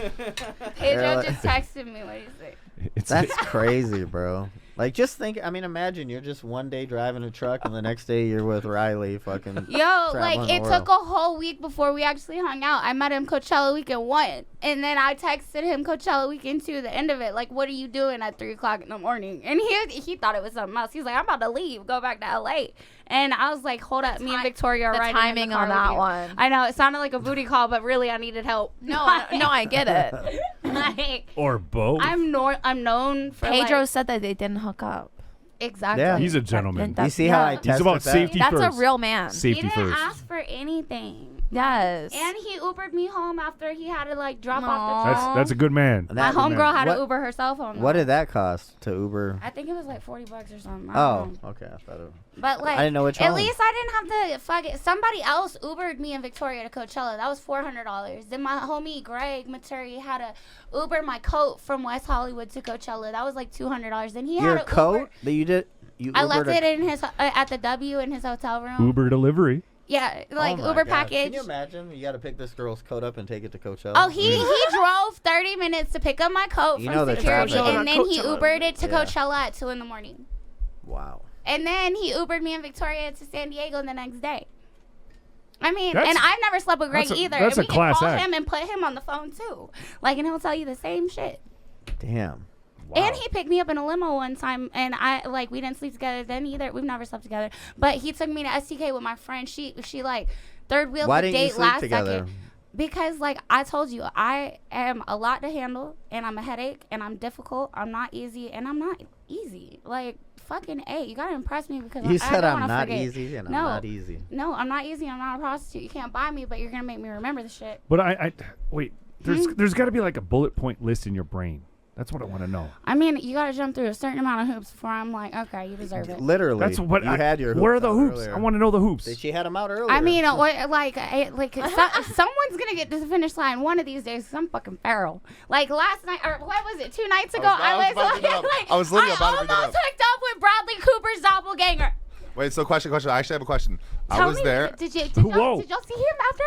Pedro like- just texted me. What do you think? it's That's crazy, bro. Like, just think. I mean, imagine you're just one day driving a truck, and the next day you're with Riley, fucking. Yo, traveling like the it world. took a whole week before we actually hung out. I met him Coachella weekend 1, and then I texted him Coachella weekend 2. The end of it, like, what are you doing at 3:00 in the morning? And he thought it was something else. He's like, I'm about to leave, go back to LA. And I was like, hold up, me and Victoria are The riding in timing the car on with that you. one. I know it sounded like a booty call, but really I needed help. No, I get it. Like, or both. I'm known for Pedro like, said that they didn't hook up. exactly. Yeah. He's a gentleman. That- You see how I yeah. tested He's about that? safety That's first. a real man. He Safety didn't first. ask for anything. Yes. And he Ubered me home after he had to like drop off the Aw. truck. That's a good man. My That- homegirl had what, to Uber her cell phone. What though. did that cost to Uber? I think it was like $40 or something. I Oh, don't know. okay. I thought it. But like, I didn't know which at home. least I didn't have to fuck it. Somebody else Ubered me and Victoria to Coachella. That was $400. Then my homie Greg Maturi had to Uber my coat from West Hollywood to Coachella. That was like $200. Then he Your had to coat Uber. that you did. You I left Ubered it in his at the W in his hotel room. Uber delivery. Yeah, Oh like my Uber God. package. Can you imagine? You got to pick this girl's coat up and take it to Coachella. Oh, he drove 30 minutes to pick up my coat You from know the security, traffic. and then he Coachella. Ubered it to Yeah. Coachella at 2 in the morning. Wow. And then he Ubered me and Victoria to San Diego the next day. I mean, That's- and I've never slept with Greg that's a- either. that's and a we class can call act. him and put him on the phone too. Like, and he'll tell you the same shit. Damn. And he picked me up in a limo one time, and we didn't sleep together then either. We've never slept together. But he took me to STK with my friend. She like third wheeled the date last second. Because like I told you, I am a lot to handle, and I'm a headache, and I'm difficult. I'm not easy, and I'm not easy. Like fucking A, you gotta impress me because You said I'm not easy, and I'm not easy. No, I'm not easy. I'm not a prostitute. You can't buy me, but you're gonna make me remember the shit. But I wait. There's got to be like a bullet point list in your brain. That's what I want to know. I mean, you gotta jump through a certain amount of hoops before I'm like, okay, you deserve it. Literally. That's what you had your hoops. Where are the hoops? Earlier. I want to know the hoops. She had them out earlier. I mean, someone's gonna get to the finish line one of these days. 'Cause I'm fucking feral. Like last night, or what was it? 2 nights ago, I was literally about to bring it up. I almost hooked up with Bradley Cooper's doppelganger. Wait, so question. I actually have a question. I was there. Did y'all see him after?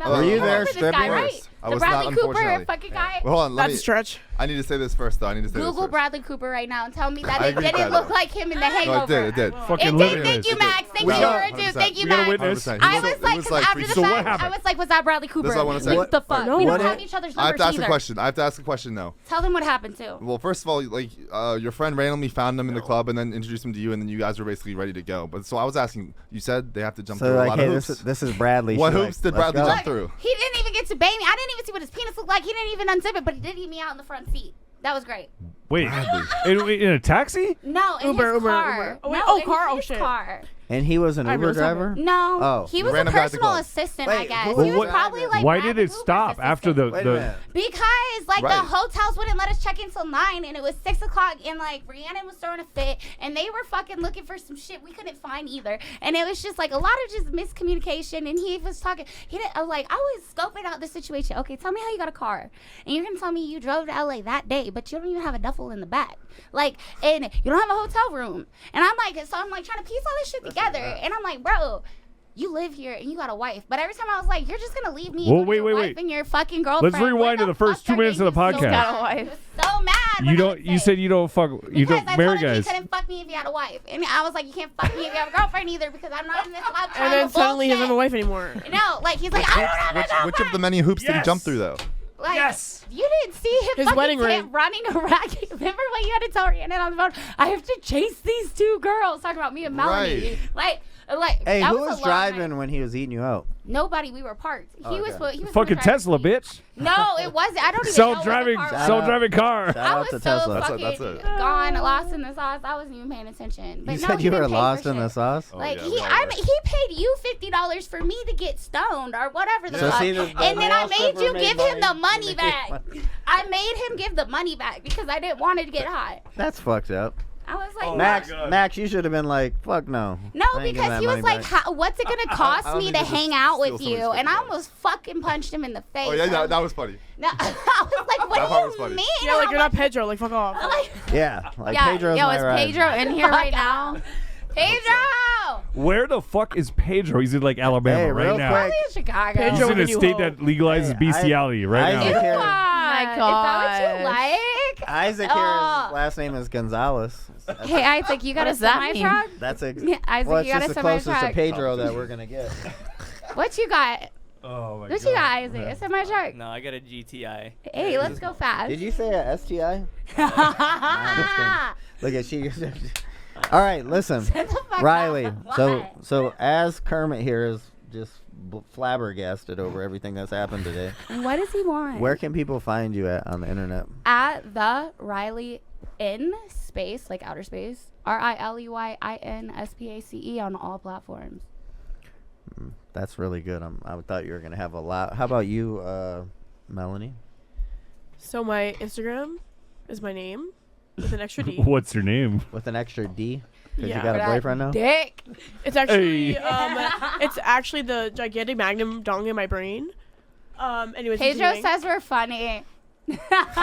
Were you there this stripping? guy, right? I The was Bradley not, Cooper unfortunately. fucking guy. Well, hold on. That's a stretch. I need to say this first, though. Google Bradley Cooper right now and tell me that I it agree with didn't that. look like him in The No, Hangover. it did. Fucking It live did. it. Thank you, Max. Thank We you, got Laura, too. 100%. Thank you, We got a Max. witness. I was like, 'cause after the So what fact, I happened? was like, was that Bradley Cooper? This is what I wanna say. What the fuck? We don't have each other's I have numbers to ask either. a question. I have to ask a question, though. Tell them what happened, too. Well, first of all, like your friend randomly found them in the club and then introduced them to you, and then you guys were basically ready to go. But so I was asking, you said they have to jump So through a like, lot hey, of hoops. this is Bradley. What She's hoops like, did "Let's Bradley go." jump through? He didn't even get to bang me. I didn't even see what his penis looked like. He didn't even unzip it, but he did eat me out in the front seat. That was great. Wait, in a taxi? No, in Uber, his Uber, car. Uber. Oh, wait, No, oh, in car? Oh, his shit. car. And he was an I Uber remember driver. something. No, Oh. he was a Random guy at the personal club. assistant, Wait, I guess. who He was was driving? probably like Why Bradley did it Cooper's stop assistant. after the Wait a minute. Because like Right. the hotels wouldn't let us check in till 9, and it was 6 o'clock, and like Rhiannon was throwing a fit, and they were fucking looking for some shit we couldn't find either, and it was just like a lot of just miscommunication, and he was talking. He didn't like I was scoping out the situation. Okay, tell me how you got a car, and you're gonna tell me you drove to LA that day, but you don't even have a duffel in the back, like, and you don't have a hotel room, and I'm like trying to piece all this shit together, and I'm like, bro. You live here and you got a wife, but every time I was like, "You're just gonna leave me Whoa, and go to wait, your wait. wife and your fucking girlfriend." Let's rewind Where to the first fuck 2 minutes of the are you podcast. Got a wife. He was so mad. You when I don't. would You say said it. you don't fuck. You Because don't I marry told him guys. he couldn't fuck me if he had a wife, and I was like, "You can't fuck me if you have a girlfriend either," because I'm not in this lifetime. And then of suddenly he doesn't have a bullshit. wife anymore. No, like he's like, "I don't have a girlfriend." Which of the many hoops did he Yes. jump through, though? Like, Yes. You didn't see him His fucking wedding ring. running around. Remember when you had to tell Rhiannon on the phone, "I have to chase these 2 girls," talking about me and Melanie. Right. Like Hey, that who was was a long driving night. when he was eating you out? Nobody. We were parked. He Okay. was. He was Fucking gonna drive Tesla, me. bitch. No, it wasn't. I don't even know what the Self-driving, car was. Shout out. self-driving car. Shout I out was to so Tesla. fucking That's it. gone, lost in the sauce. I wasn't even paying attention. But You no, said he you were didn't pay for lost in the shit. sauce. Oh, Like yeah, he, we all I were. mean, he paid you $50 for me to get stoned or whatever the So fuck, see, the and then I male made you stripper made give him the money. money Made back. money. I made him give the money back because I didn't want it to get hot. That's fucked up. I was like, Max, God. Max, you should have been like, fuck no. no, I ain't giving because that he was money like, back. "What's it gonna I cost don't me think to you just hang out steal with somebody's you?" And I $50. almost fucking punched him in the face. Oh yeah, that was funny. No, I was like, "What That part do was you funny. mean?" Yeah, like How you're not much- Pedro. Like fuck off. Like, Yeah, like Yeah, Pedro's yo, my is ride. Pedro in here right Fuck now? off. Pedro. Where the fuck is Pedro? He's in like Alabama Hey, right real now. quick. Probably in Chicago. Pedro He's in with a a new state hoe. that legalizes Hey, bestiality right Isaac now. here- my Is that what you gosh. like? Isaac Oh. here, his last name is Gonzalez. Hey, Isaac, you got What a does that mean? semi-truck? That's a Yeah, Isaac, well, you it's got just a the closest to semi-truck. Pedro that we're gonna get. What you got? Oh my What you got, Isaac? A semi-truck? No, I got a GTI. Hey, let's go fast. Did you say a STI? Look at she. All right, listen, Shut the fuck Riley. up. So What? so as Kermit here is just flabbergasted over everything that's happened today. What does he want? Where can people find you at on the internet? At the Riley in space, like outer space, RILEYINSPACE on all platforms. That's really good. I thought you were gonna have a lot. How about you, Melanie? So my Instagram is my name with an extra D. What's your name? With an extra D? Because Yeah. you got a boyfriend now? Dick. It's actually Hey. it's actually the gigantic magnum dong in my brain. Anyways, Pedro continuing. says we're funny.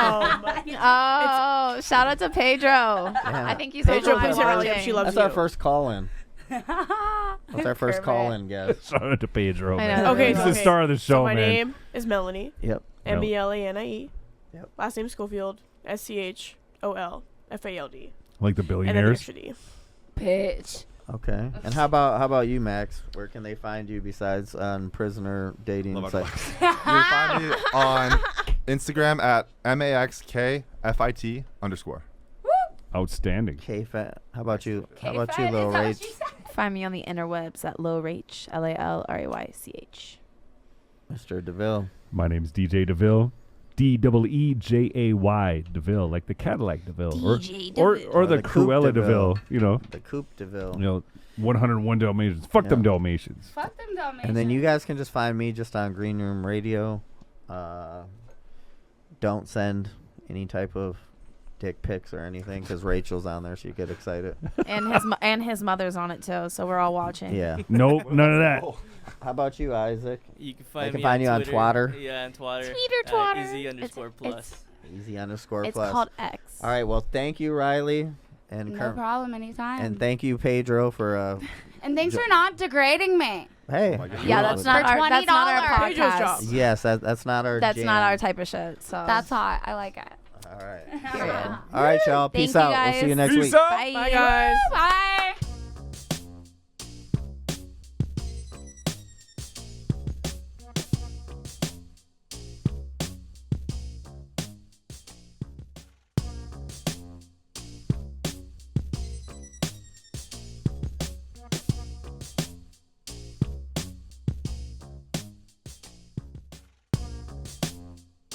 Oh, shout out to Pedro. I think he's Pedro, online please hit Riley up. watching. She loves That's you. our first call-in. That's our first call-in guest. Shout out to Pedro. I Man. know. Okay, He's so the okay. star of the show, So my man. name is Melanie. Yep. MBLANIE. Yep. Last name Schofield. SCHOLFALD. Like the And then the billionaires. extra D. Bitch. Okay. And how about you, Max? Where can they find you besides on prisoner dating Love sites? Advice. You can find me on Instagram at MAXKFIT_. Outstanding. K-Fat. How about you? How K-Fed, about you, is Lil that what Rach? she said? Find me on the interwebs at Lowrach, LALRAYCH. Mr. DeVille. My name's DJ DeVille. DEEJAY DeVille, like the Cadillac DeVille, DJ or DeVille. the The Coupe Cruella DeVille. DeVille. You know, The Coupe DeVille. 101 Dalmatians. Fuck them Yeah. Dalmatians. Fuck them Dalmatians. And then you guys can just find me just on Green Room Radio. Don't send any type of dick pics or anything because Rachel's on there. She'd get excited. And his mother's on it too, so we're all watching. Yeah. Nope, none of that. How about you, Isaac? You can find can me find on you on Twitter. Twatter. Yeah, on Twatter. Tweeter Twatter. Easy It's- _ plus. Easy_plus. It's called X. All right. Well, thank you, Riley. And No problem, anytime. And thank you, Pedro, for And thanks for not degrading me. hey. Oh my God. Yeah, that's not For our. That's not our $20. Pedro's job. podcast. Yes, that's not our. That's jam. not our type of shit. So That's hot. I like it. All right. Period. All right, y'all. Thank Peace you, out. We'll see you guys. next Peace week. out. Bye. Bye, guys. Bye.